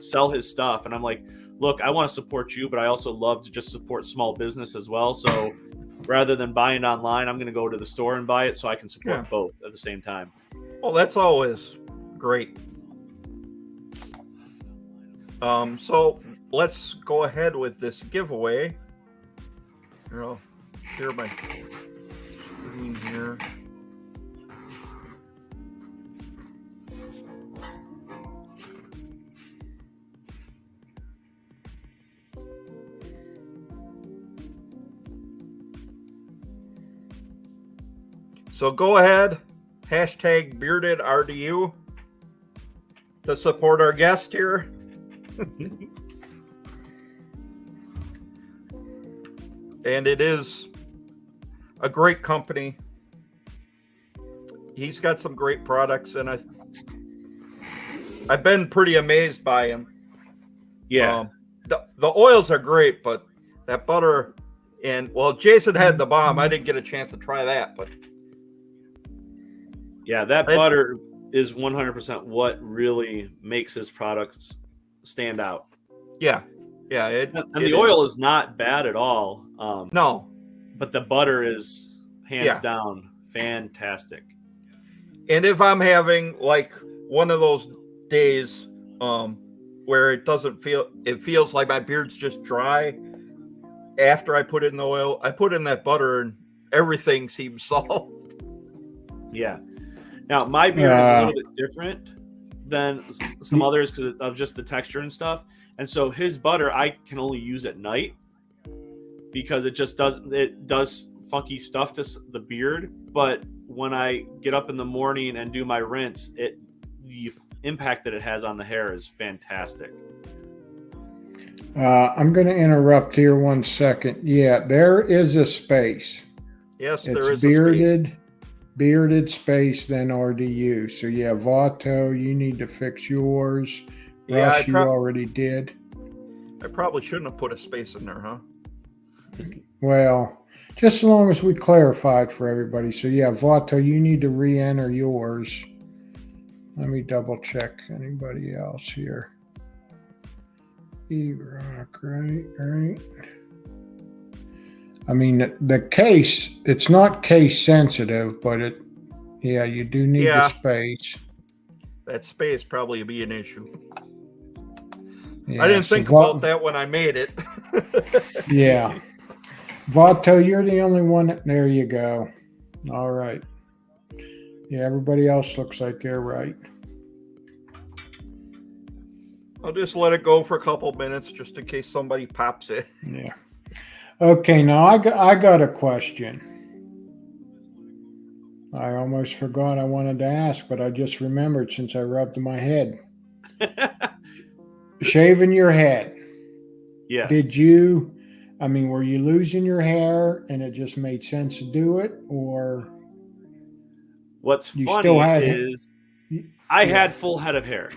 sell his stuff, and I'm like, look, I want to support you, but I also love to just support small business as well. So rather than buying online, I'm going to go to the store and buy it so I can support both at the same time. Well, that's always great. So let's go ahead with this giveaway. Here, I'll share my screen here. So go ahead, hashtag BeardedRDU to support our guest here. And it is a great company. He's got some great products, and I've been pretty amazed by him. Yeah. The oils are great, but that butter, and well, Jason had the bomb. I didn't get a chance to try that, but yeah, that butter is 100% what really makes his products stand out. Yeah. And the oil is not bad at all. No. But the butter is hands down fantastic. And if I'm having like one of those days where it feels like my beard's just dry after I put it in the oil, I put in that butter and everything seems solved. Yeah. Now, my beard is a little bit different than some others because of just the texture and stuff. And so his butter, I can only use at night because it does funky stuff to the beard. But when I get up in the morning and do my rinse, the impact that it has on the hair is fantastic. I'm going to interrupt here 1 second. Yeah, there is a space. Yes, it's there is bearded. a space. Bearded space, then RDU. So yeah, Vato, you need to fix yours. Yeah, Rush, you already did. I probably shouldn't have put a space in there, huh? Well, just as long as we clarify it for everybody. So yeah, Vato, you need to re-enter yours. Let me double check anybody else here. E-Rock, right. I mean, the case, it's not case sensitive, but you do need the space. That space probably be an issue. Yeah, I didn't think about that when I made it. Yeah. Vato, you're the only one. There you go. All right. Yeah, everybody else looks like they're right. I'll just let it go for a couple minutes just in case somebody pops it. Yeah. Okay, now I got a question. I almost forgot I wanted to ask, but I just remembered since I rubbed my head. Shaving your head. Yeah. Were you losing your hair and it just made sense to do it, or what's funny is I had full head of hair.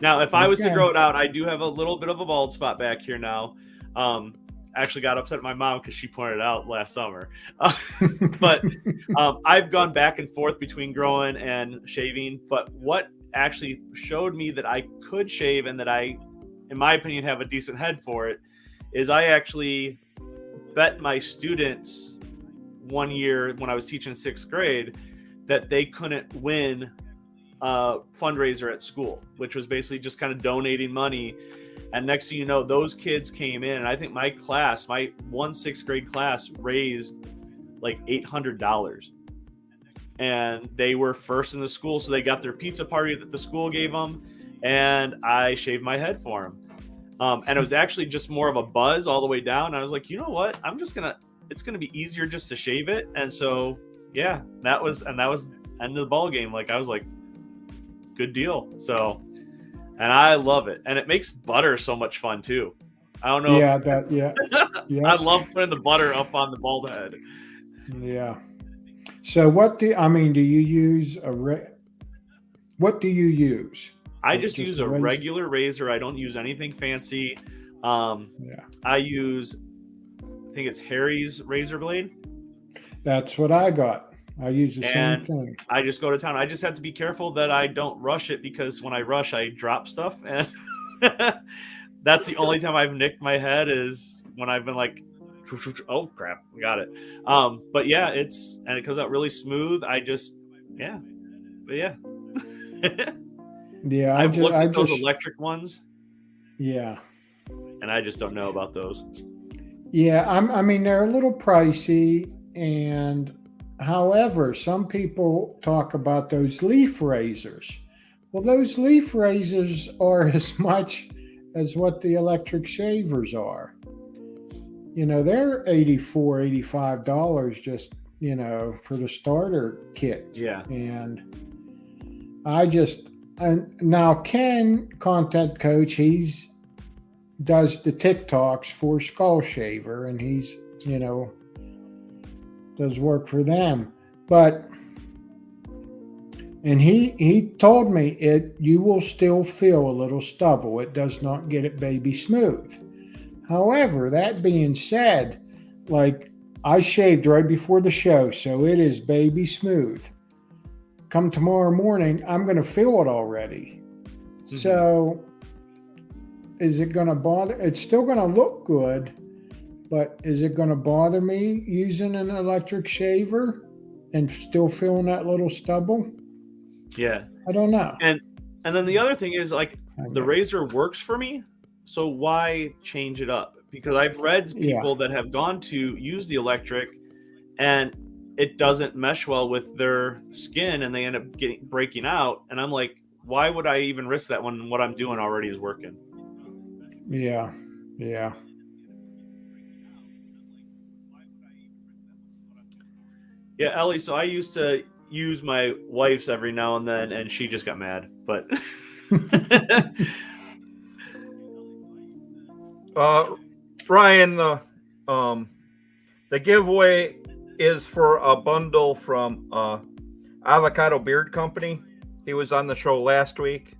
Now, if I was to grow it out, I do have a little bit of a bald spot back here now. Actually got upset at my mom because she pointed it out last summer. But I've gone back and forth between growing and shaving. But what actually showed me that I could shave and that I, in my opinion, have a decent head for it is I actually bet my students one year when I was teaching 6th grade that they couldn't win a fundraiser at school, which was basically just kind of donating money. And next thing you know, those kids came in, and I think my class, my 6th grade class, raised like $800. And they were first in the school, so they got their pizza party that the school gave them, and I shaved my head for them. And it was actually just more of a buzz all the way down. I was like, you know what? It's gonna be easier just to shave it. And so, yeah, that was the end of the ball game. Like, I was like, good deal. So, and I love it, and it makes butter so much fun too. I don't know. Yeah. I love putting the butter up on the bald head. Yeah. So do you use what do you use? I just use a regular razor. I don't use anything fancy. I use, I think it's Harry's razor blade. That's what I got. I use the same thing. I just go to town. I just have to be careful that I don't rush it, because when I rush, I drop stuff. And that's the only time I've nicked my head is when I've been like, oh crap, we got it. But yeah, it comes out really smooth. I've looked at those electric ones. Yeah. And I just don't know about those. Yeah, they're a little pricey, and however, some people talk about those leaf razors. Well, those leaf razors are as much as what the electric shavers are. They're $84, $85 just, for the starter kit. Yeah. And now Ken, Content Coach, does the TikToks for Skull Shaver, and he's, does work for them. And he told me you will still feel a little stubble. It does not get it baby smooth. However, that being said, like, I shaved right before the show, so it is baby smooth. Come tomorrow morning, I'm going to feel it already. Mm-hmm. So is it going to bother? It's still going to look good, but is it going to bother me using an electric shaver and still feeling that little stubble? Yeah. I don't know. And then the other thing is, like, the razor works for me, so why change it up? Because I've read people that have gone to use the electric and it doesn't mesh well with their skin and they end up breaking out. And I'm like, why would I even risk that when what I'm doing already is working? Yeah. Yeah, Ellie, so I used to use my wife's every now and then, and she just got mad. But Ryan, the giveaway is for a bundle from Avocado Beard Company. He was on the show last week.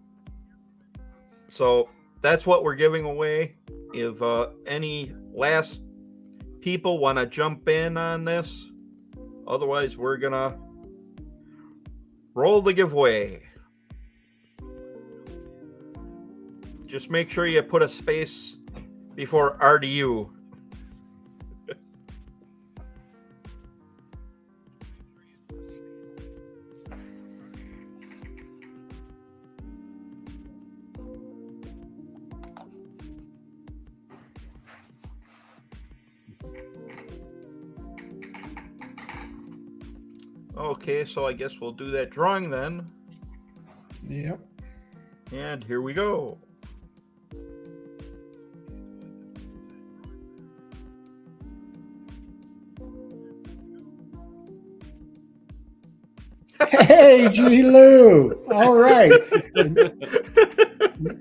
So that's what we're giving away. If any last people want to jump in on this, otherwise we're going to roll the giveaway. Just make sure you put a space before RDU. Okay, so I guess we'll do that drawing then. Yep. And here we go. Hey, G. Lou. All right.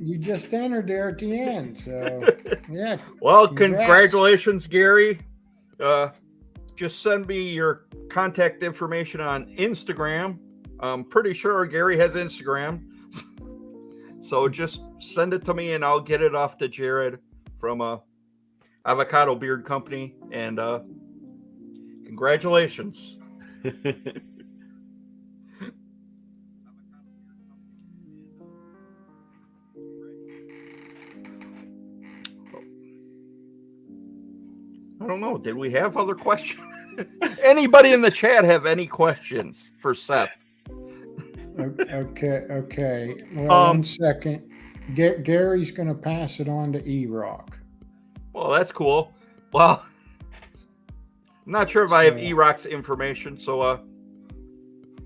You just entered there at the end. So, yeah. Well, Congrats. congratulations, Gary. Just send me your contact information on Instagram. I'm pretty sure Gary has Instagram. So just send it to me and I'll get it off to Jared from Avocado Beard Company. And congratulations. I don't know. Did we have other questions? Anybody in the chat have any questions for Seth? Okay. Well, 1 second. Gary's going to pass it on to E-Rock. Well, that's cool. Well, I'm not sure if I have E-Rock's information. So,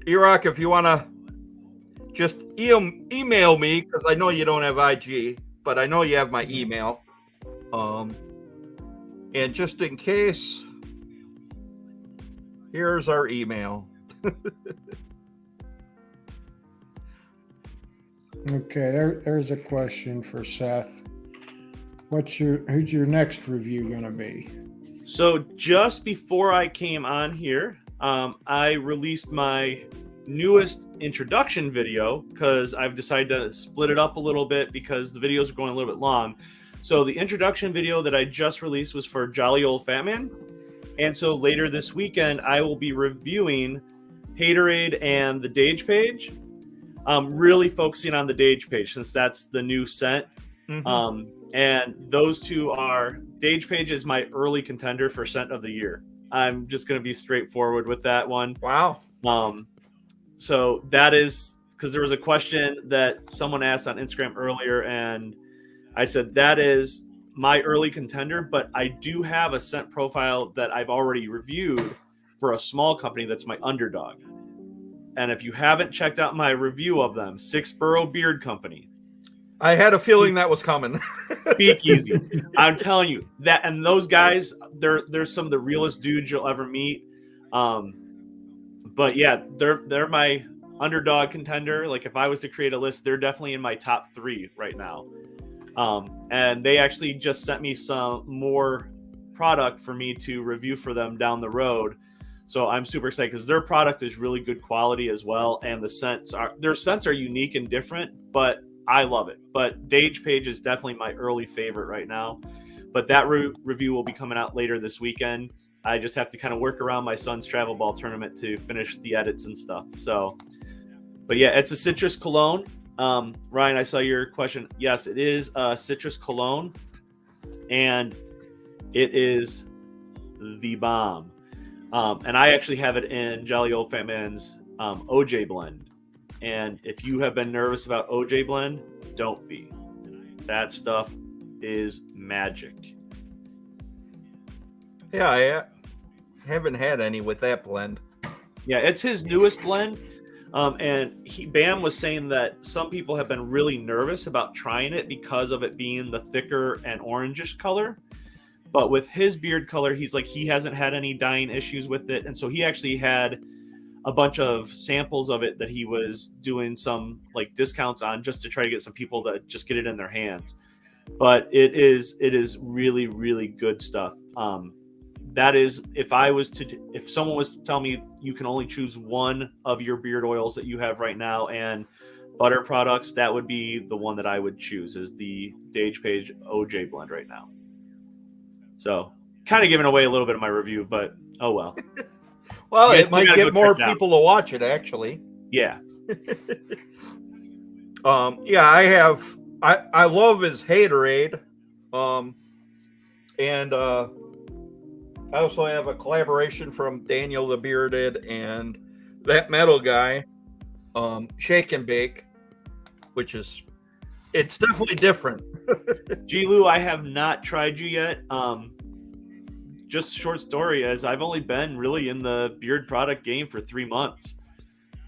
E-Rock, if you want to just email me, because I know you don't have IG, but I know you have my email. And just in case, here's our email. Okay, there's a question for Seth. Who's your next review going to be? So just before I came on here, I released my newest introduction video because I've decided to split it up a little bit because the videos are going a little bit long. So the introduction video that I just released was for Jolly Old Fat Man. And so later this weekend, I will be reviewing Haterade and the Dage Page. Really focusing on the Dage Page since that's the new scent. Mm-hmm. And those two are, Dage Page is my early contender for scent of the year. I'm just going to be straightforward with that one. Wow. So that is because there was a question that someone asked on Instagram earlier, and I said that is my early contender, but I do have a scent profile that I've already reviewed for a small company that's my underdog. And if you haven't checked out my review of them, Six Borough Beard Company. I had a feeling that was coming. Speakeasy. I'm telling you that, and those guys, they're some of the realest dudes you'll ever meet. But yeah, they're my underdog contender. Like if I was to create a list, they're definitely in my top 3 right now. And they actually just sent me some more product for me to review for them down the road. So I'm super excited because their product is really good quality as well. And their scents are unique and different, but I love it. But Dage Page is definitely my early favorite right now. But that review will be coming out later this weekend. I just have to kind of work around my son's travel ball tournament to finish the edits and stuff. So, but yeah, it's a citrus cologne. Ryan, I saw your question. Yes, it is a citrus cologne, and it is the bomb. And I actually have it in Jolly Old Fat Man's OJ blend. And if you have been nervous about OJ blend, don't be. That stuff is magic. Yeah, I haven't had any with that blend. Yeah, it's his newest blend. And Bam was saying that some people have been really nervous about trying it because of it being the thicker and orangish color. But with his beard color, he's like, he hasn't had any dyeing issues with it. And so he actually had a bunch of samples of it that he was doing some like discounts on just to try to get some people to just get it in their hands. But it is really, really good stuff. that is, if someone was to tell me you can only choose one of your beard oils that you have right now and butter products, that would be the one that I would choose, is the Dage Page OJ blend right now. So kind of giving away a little bit of my review, but oh well. Well, it might get more people to watch it, actually. Yeah. Yeah, I love his Haterade. And I also have a collaboration from Daniel the Bearded and that metal guy, Shake and Bake, which it's definitely different. G. Lou, I have not tried you yet. Just short story, as I've only been really in the beard product game for 3 months.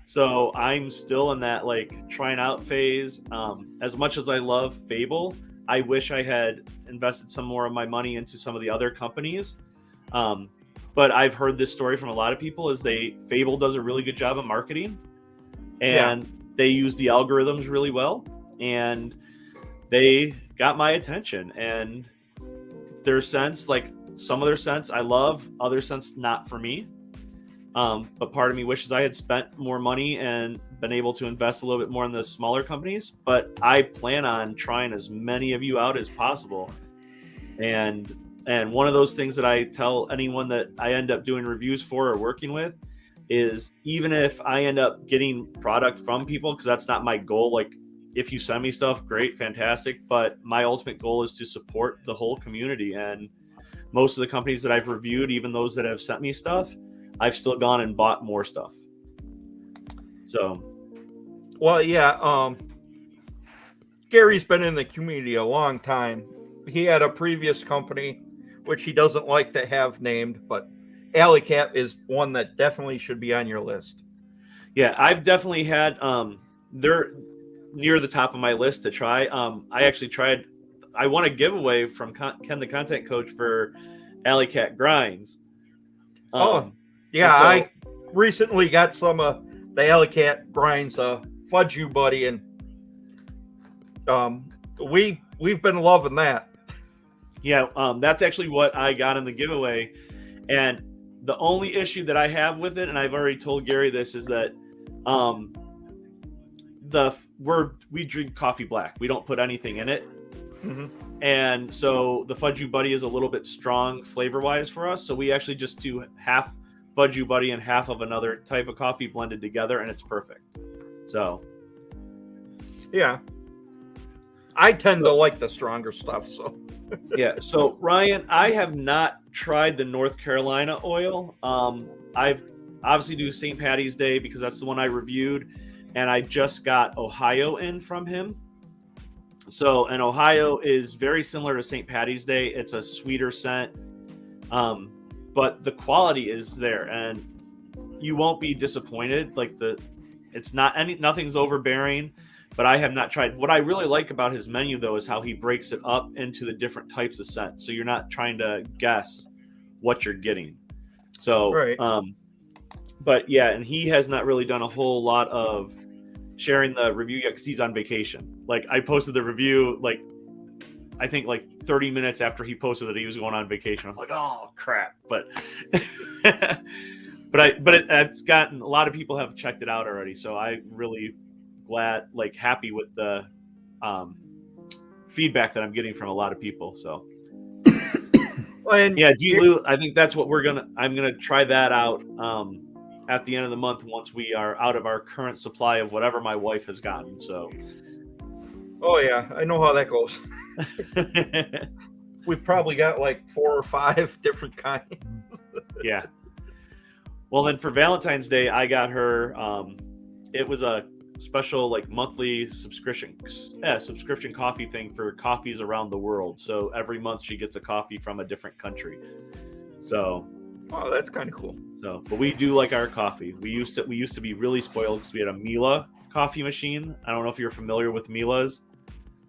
So I'm still in that like trying out phase. As much as I love Fable, I wish I had invested some more of my money into some of the other companies. But I've heard this story from a lot of people is Fable does a really good job of marketing, and they use the algorithms really well, and they got my attention. And their scents, like some of their scents I love, other scents not for me. But part of me wishes I had spent more money and been able to invest a little bit more in the smaller companies. But I plan on trying as many of you out as possible. And one of those things that I tell anyone that I end up doing reviews for or working with is, even if I end up getting product from people, because that's not my goal. Like, if you send me stuff, great, fantastic. But my ultimate goal is to support the whole community. And most of the companies that I've reviewed, even those that have sent me stuff, I've still gone and bought more stuff. So, well, yeah. Gary's been in the community a long time. He had a previous company, which he doesn't like to have named, but Alley Cat is one that definitely should be on your list. Yeah, I've definitely had. They're near the top of my list to try. I actually tried. I won a giveaway from Ken, the content coach, for Alley Cat Grinds. Yeah, so, I recently got some of the Alley Cat Grinds Fudge You Buddy, and we've been loving that. Yeah, that's actually what I got in the giveaway. And the only issue that I have with it, and I've already told Gary this, is that we drink coffee black. We don't put anything in it. Mm-hmm. And so the Fudge You Buddy is a little bit strong flavor-wise for us. So we actually just do half Fudge You Buddy and half of another type of coffee blended together, and it's perfect. So, yeah. I tend to like the stronger stuff, so. Yeah. So, Ryan, I have not tried the North Carolina oil. I've obviously do St. Patty's Day because that's the one I reviewed, and I just got Ohio in from him. So, and Ohio is very similar to St. Patty's Day. It's a sweeter scent, but the quality is there, and you won't be disappointed. Like nothing's overbearing. But I have not tried. What I really like about his menu, though, is how he breaks it up into the different types of scents. So you're not trying to guess what you're getting. So, right. But yeah, and he has not really done a whole lot of sharing the review yet because he's on vacation. Like, I posted the review, like, I think like 30 minutes after he posted that he was going on vacation. I'm like, oh crap! But it's gotten, a lot of people have checked it out already. So I really happy with the feedback that I'm getting from a lot of people. So yeah, G. Lou, I think that's what I'm gonna try that out at the end of the month once we are out of our current supply of whatever my wife has gotten. So oh yeah, I know how that goes. We've probably got like 4 or 5 different kinds. Yeah. Well, then for Valentine's Day, I got her it was a special like monthly subscription coffee thing for coffees around the world. So every month she gets a coffee from a different country. So oh, that's kind of cool. So, but we do like our coffee. We used to be really spoiled because we had a Mila coffee machine. I don't know if you're familiar with Mila's.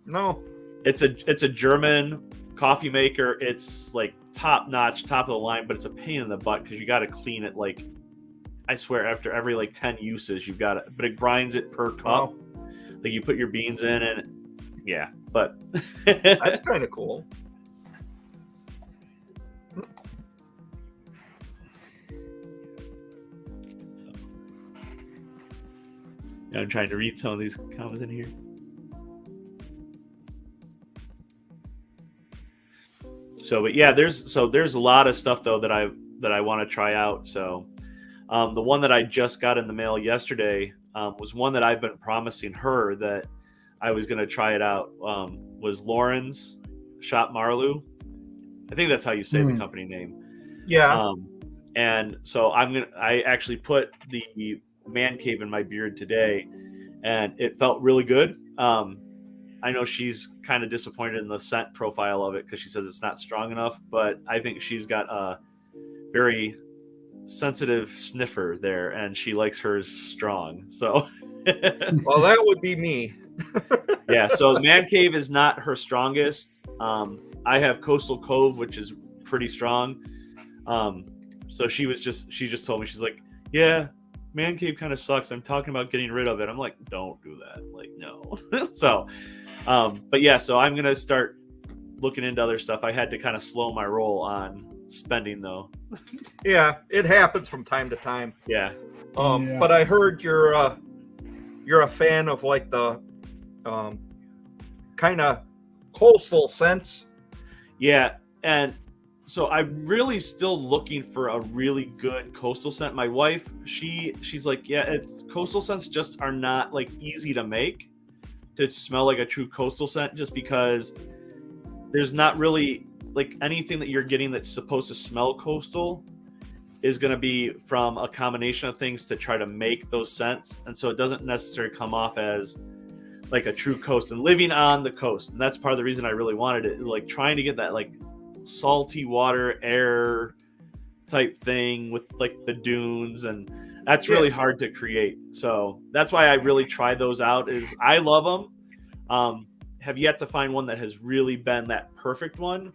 No. It's a German coffee maker. It's like top notch, top of the line, but it's a pain in the butt because you got to clean it like, I swear, after every like 10 uses, you've got it, but it grinds it per cup. Wow. Like you put your beans in and yeah, but that's kind of cool. I'm trying to read some of these comments in here. So, but yeah, there's a lot of stuff though that I want to try out. So, the one that I just got in the mail yesterday was one that I've been promising her that I was going to try it out. Was Lauren's Shop Marlou. I think that's how you say the company name. Yeah. And so I actually put the man cave in my beard today, and it felt really good. I know she's kind of disappointed in the scent profile of it because she says it's not strong enough, but I think she's got a very sensitive sniffer there, and she likes hers strong. So, well, that would be me. Yeah. So Man Cave is not her strongest. I have Coastal Cove, which is pretty strong. So she just told me, she's like, yeah, Man Cave kind of sucks. I'm talking about getting rid of it. I'm like, don't do that. Like, no. So, but yeah, so I'm going to start looking into other stuff. I had to kind of slow my roll on spending though. Yeah, it happens from time to time. Yeah. But I heard you're a fan of like the kind of coastal scents. Yeah, and so I'm really still looking for a really good coastal scent. My wife, she's like, yeah, coastal scents just are not like easy to make to smell like a true coastal scent, just because there's not really like anything that you're getting that's supposed to smell coastal is going to be from a combination of things to try to make those scents, and so it doesn't necessarily come off as like a true coast and living on the coast. And that's part of the reason I really wanted it, like trying to get that like salty water air type thing with like the dunes, and that's really hard to create. So that's why I really try those out. Is I love them. Have yet to find one that has really been that perfect one.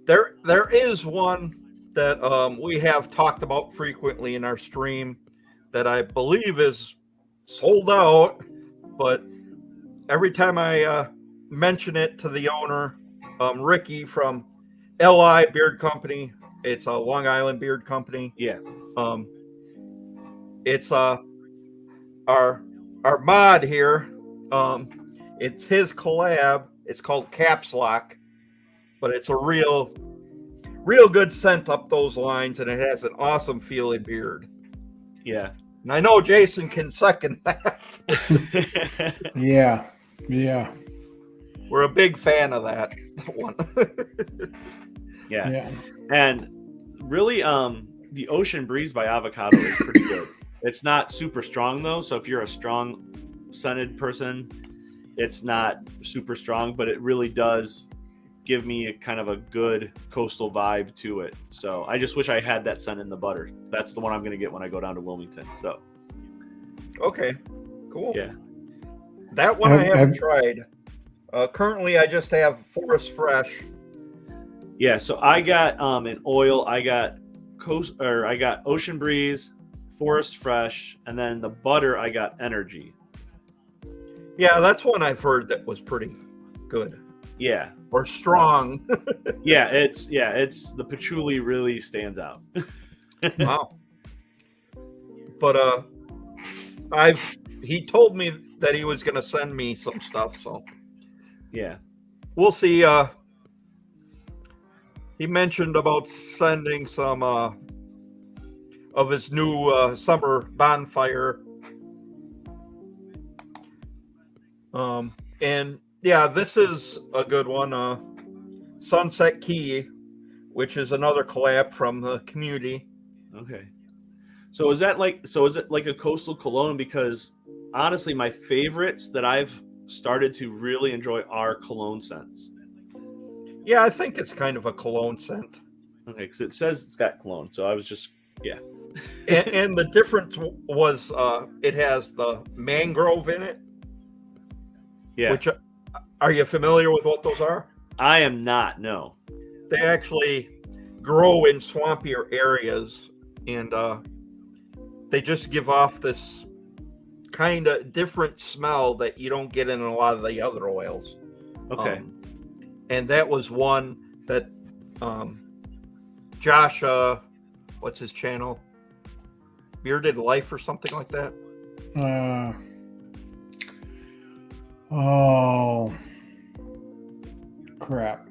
There is one that we have talked about frequently in our stream that I believe is sold out, but every time I mention it to the owner, Ricky from LI Beard Company, it's a Long Island beard company. Yeah. It's our mod here. It's his collab. It's called Caps Lock, but it's a real good scent up those lines, and it has an awesome feeling beard. Yeah. And I know Jason can second that. Yeah. We're a big fan of that one. Yeah. And really, the Ocean Breeze by Avocado is pretty good. It's not super strong though, so if you're a strong scented person, it's not super strong, but it really does give me a kind of a good coastal vibe to it. So I just wish I had that scent in the butter. That's the one I'm going to get when I go down to Wilmington. So okay, cool. Yeah, that one I haven't tried. Currently, I just have Forest Fresh. Yeah, so I got an oil. I got Ocean Breeze, Forest Fresh, and then the butter I got Energy. Yeah, that's one I've heard that was pretty good. Yeah. Or strong. Yeah, it's the patchouli really stands out. Wow. But he told me that he was gonna send me some stuff, so yeah. We'll see. He mentioned about sending some of his new summer bonfire. And yeah, this is a good one. Sunset Key, which is another collab from the community. Okay. So is it like a coastal cologne? Because honestly, my favorites that I've started to really enjoy are cologne scents. Yeah, I think it's kind of a cologne scent. Okay, because it says it's got cologne, so I was just and the difference was it has the mangrove in it. Yeah. Which are you familiar with what those are? I am not. No. They actually grow in swampier areas, and they just give off this kind of different smell that you don't get in a lot of the other oils. Okay. And that was one that Josh, what's his channel? Bearded Life or something like that. Oh, crap.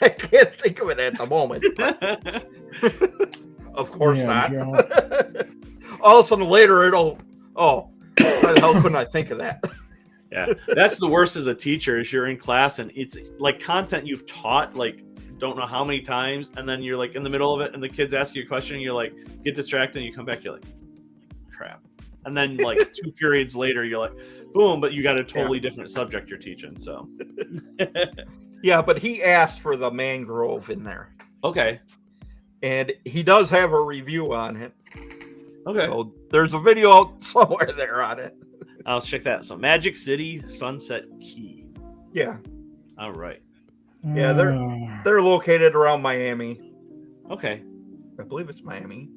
I can't think of it at the moment. But of course not. All of a sudden later it'll. Oh, how the hell couldn't I think of that? Yeah, that's the worst as a teacher. Is you're in class and it's like content you've taught like don't know how many times, and then you're like in the middle of it, and the kids ask you a question, and you're like get distracted, and you come back, you're like, crap, and then like 2 periods later, you're like, boom, but you got a totally different subject you're teaching. So yeah, but he asked for the mangrove in there. Okay. And he does have a review on it. Okay. So there's a video out somewhere there on it. I'll check that. So Magic City Sunset Key. Yeah. All right. Yeah, they're located around Miami. Okay. I believe it's Miami.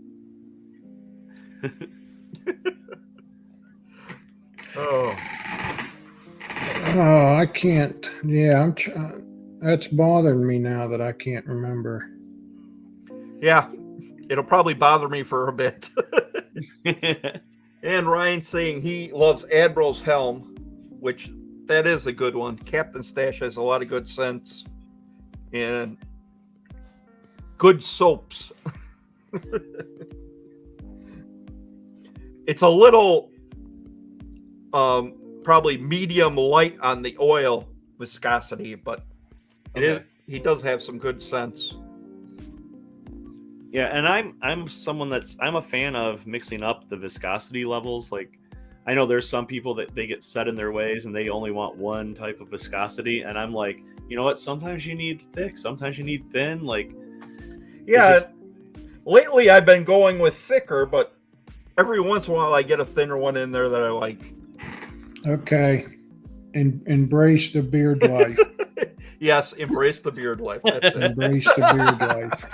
Oh, I can't. Yeah, that's bothering me now that I can't remember. yeah. It'll probably bother me for a bit. And Ryan saying he loves Admiral's Helm, which that is a good one. Captain Stash has a lot of good sense and good soaps. It's a little probably medium light on the oil viscosity, but he does have some good sense. Yeah, and I'm someone I'm a fan of mixing up the viscosity levels. Like, I know there's some people that they get set in their ways and they only want one type of viscosity, and I'm like, you know what? Sometimes you need thick, sometimes you need thin. Like, yeah. Lately, I've been going with thicker, but every once in a while, I get a thinner one in there that I like. Okay, embrace the beard life. Yes, embrace the beard life. That's it. Embrace the beard life.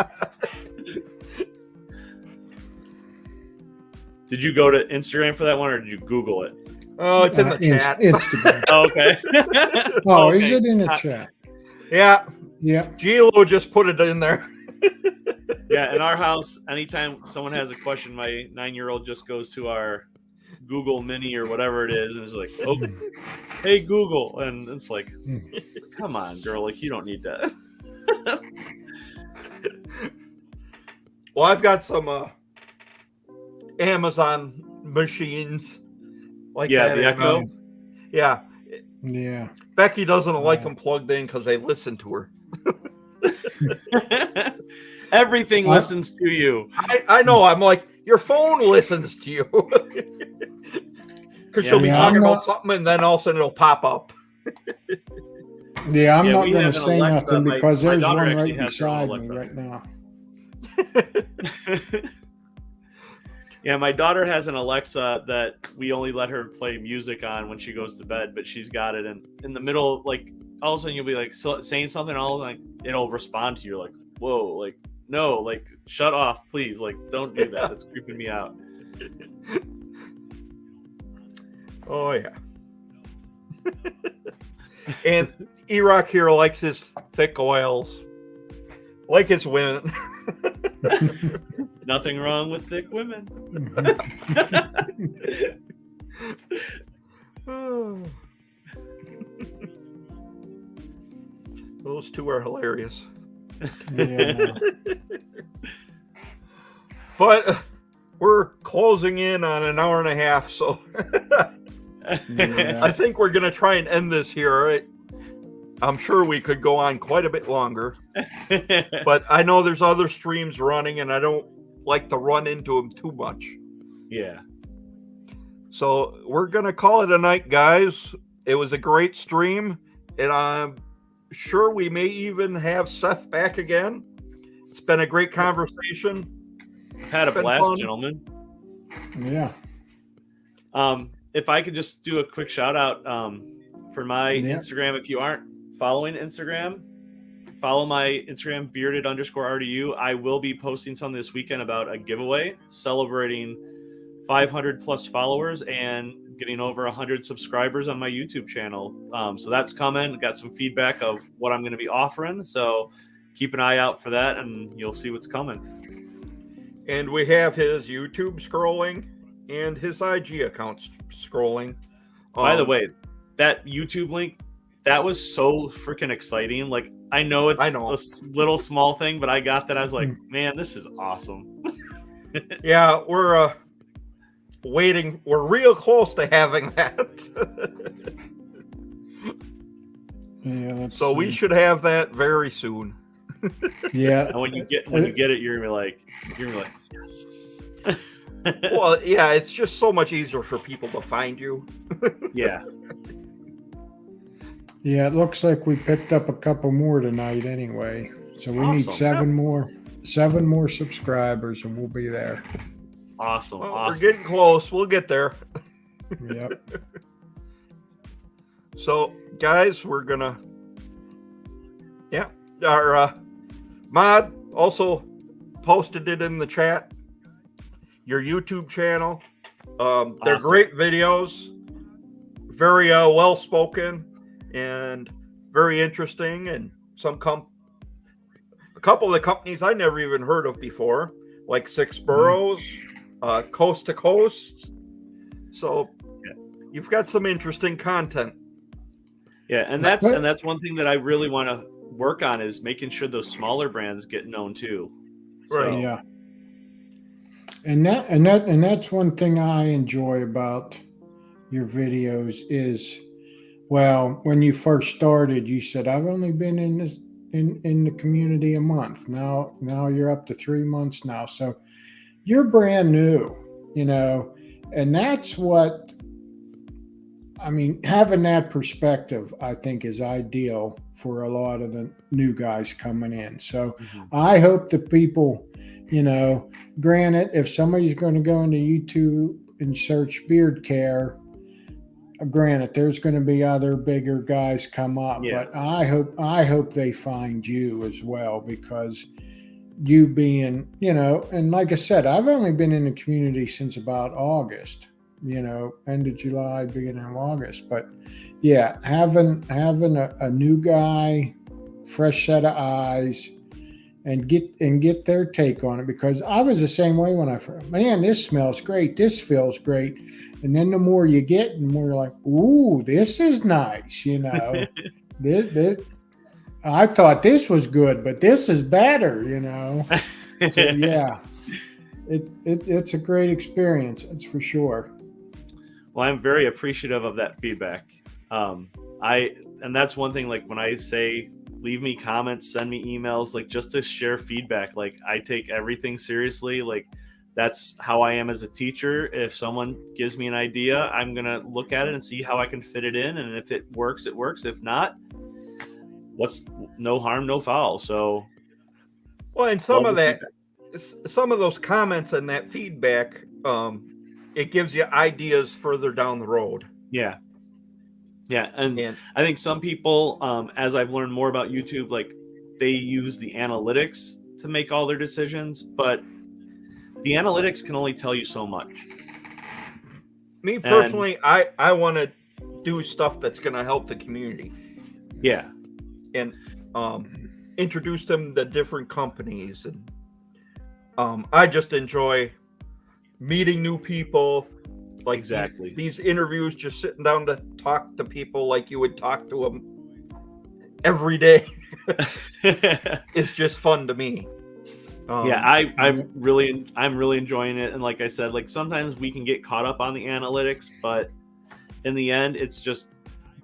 Did you go to Instagram for that one, or did you Google it? Oh, it's in the chat. Instagram. Oh, okay. Oh, okay. Is it in the chat? Yeah. Yeah. Gilo just put it in there. Yeah, in our house, anytime someone has a question, my 9-year-old just goes to our Google Mini or whatever it is, and is like, "Oh, hey Google," and it's like, "Come on, girl, like you don't need that." Well, I've got some Amazon machines like that. The Echo. Yeah. Yeah. Becky doesn't like them plugged in because they listen to her. Everything listens to you. I know. I'm like, your phone listens to you. Because she'll be talking about something and then all of a sudden it'll pop up. Yeah, I'm not going to say nothing because there's one right beside me right now. Yeah, my daughter has an Alexa that we only let her play music on when she goes to bed, but she's got it. And in the middle, like, all of a sudden you'll be like saying something, all like it'll respond to you like, whoa, like, no, like, shut off, please. Like, don't do that. It's creeping me out. Oh, yeah. And E-Rock here likes his thick oils, like his women. Nothing wrong with thick women. Those two are hilarious. Yeah. But we're closing in on an hour and a half, so Yeah. I think we're going to try and end this here. Right? I'm sure we could go on quite a bit longer, but I know there's other streams running, and I don't like to run into them too much. Yeah. So we're going to call it a night, guys. It was a great stream, and I'm sure we may even have Seth back again. It's been a great conversation. Had a blast, fun. Gentlemen. Yeah. If I could just do a quick shout out for my Instagram. If you aren't following Instagram, follow my Instagram, bearded_RDU. I will be posting something this weekend about a giveaway celebrating 500 plus followers and getting over 100 subscribers on my YouTube channel. So that's coming. Got some feedback of what I'm going to be offering. So keep an eye out for that and you'll see what's coming. And we have his YouTube scrolling and his IG account scrolling. By the way, that YouTube link, that was so freaking exciting. Like, I know it's a little small thing, but I got that. I was like, man, this is awesome. Yeah, we're waiting. We're real close to having that. Yeah. So we should have that very soon. Yeah. And when you get it, you're gonna be like, yes. Well, yeah, it's just so much easier for people to find you. Yeah. Yeah, it looks like we picked up a couple more tonight anyway. So we need seven more subscribers and we'll be there. Awesome. Well, awesome. We're getting close. We'll get there. Yep. So, guys, we're gonna our mod also posted it in the chat. Your YouTube channel. They're great videos, very well spoken and very interesting, and a couple of the companies I never even heard of before, like Six Boroughs, Coast to Coast. So you've got some interesting content. Yeah, and that's one thing that I really want to work on is making sure those smaller brands get known too. Right. So. Yeah. And that's one thing I enjoy about your videos is, well, when you first started, you said I've only been in the community a month. Now you're up to 3 months now, so you're brand new, and that's what I mean. Having that perspective, I think, is ideal for a lot of the new guys coming in. So I hope that people. Granted, if somebody's going to go into YouTube and search beard care, granted, there's going to be other bigger guys come up, but I hope they find you as well, because you being, and like I said, I've only been in the community since about August, end of July, beginning of August. But yeah, having a new guy, fresh set of eyes, and get their take on it, because I was the same way when I first, man, this smells great, this feels great, and then the more you get, the more you're like, ooh, this is nice, this, I thought this was good, but this is better, So yeah, it's a great experience, that's for sure. Well, I'm very appreciative of that feedback. And that's one thing, like when I say leave me comments, send me emails, like just to share feedback. Like I take everything seriously. Like that's how I am as a teacher. If someone gives me an idea, I'm going to look at it and see how I can fit it in. And if it works, it works. If not, what's no harm, no foul. So, well, and some of those comments and that feedback, it gives you ideas further down the road. Yeah. Yeah, and I think some people, as I've learned more about YouTube, like they use the analytics to make all their decisions, but the analytics can only tell you so much. Me personally, I want to do stuff that's going to help the community. Yeah, and introduce them to different companies, and I just enjoy meeting new people. Like exactly these interviews, just sitting down to talk to people like you would talk to them every day. It's just fun to me. I'm really enjoying it. And like I said, like sometimes we can get caught up on the analytics, but in the end, it's just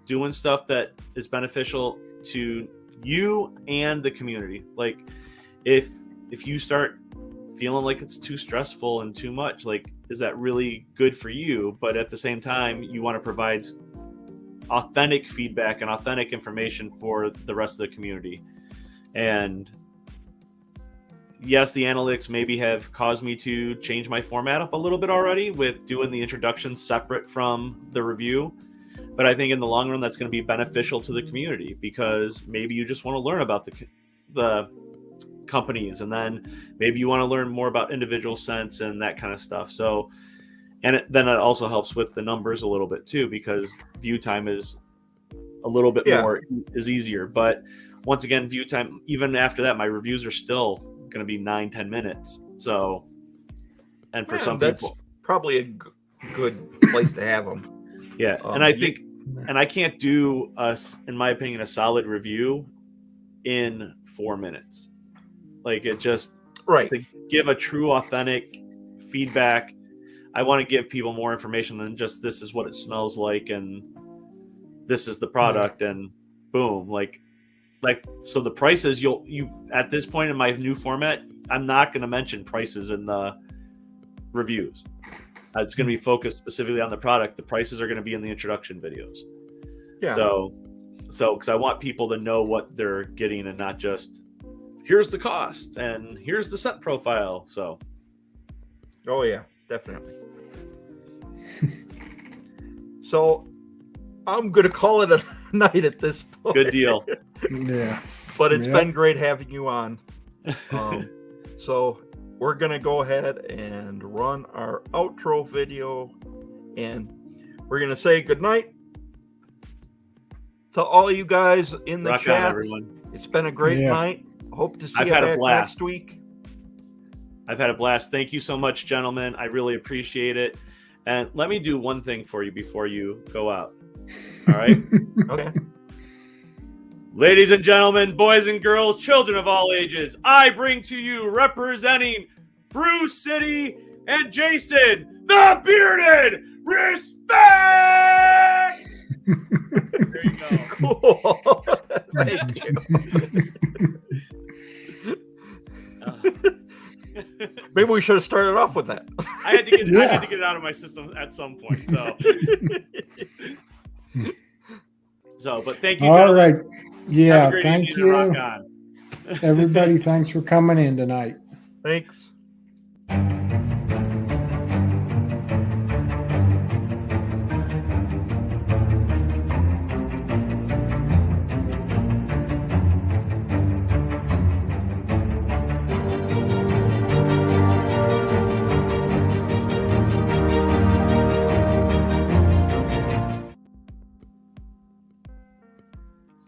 doing stuff that is beneficial to you and the community. Like if you start feeling like it's too stressful and too much, like, is that really good for you? But at the same time, you want to provide authentic feedback and authentic information for the rest of the community. And yes, the analytics maybe have caused me to change my format up a little bit already with doing the introduction separate from the review. But I think in the long run, that's going to be beneficial to the community, because maybe you just want to learn about the companies, and then maybe you want to learn more about individual scents and that kind of stuff. So, and then it also helps with the numbers a little bit too, because view time is a little bit more is easier. But once again, view time, even after that, my reviews are still going to be 9-10 minutes. So and for Yeah, some that's people, probably a good place to have them. yeah. And I think, and I can't do in my opinion, a solid review in 4 minutes. Like it just Right. to give a true, authentic feedback. I want to give people more information than just this is what it smells like and this is the product and boom. Like so the prices you at this point in my new format, I'm not going to mention prices in the reviews. It's going to be focused specifically on the product. The prices are going to be in the introduction videos. Yeah. So because I want people to know what they're getting and not just here's the cost and here's the scent profile. So. Oh yeah, definitely. So I'm gonna call it a night at this point. Good deal. Yeah. But it's been great having you on. So we're gonna go ahead and run our outro video, and we're gonna say goodnight to all you guys in the Rock chat. on, everyone. It's been a great night. Hope to see I've you had a back blast. next week. I've had a blast. Thank you so much, gentlemen. I really appreciate it. And let me do one thing for you before you go out. All right? Okay. Ladies and gentlemen, boys and girls, children of all ages, I bring to you, representing Bruce City and Jason, the Bearded Respect! There you go. Cool. Thank you. Maybe we should have started off with that. I had to get it out of my system at some point. But thank you. All right. Yeah, Have a great thank evening and you. rock on. Everybody, thanks for coming in tonight. Thanks.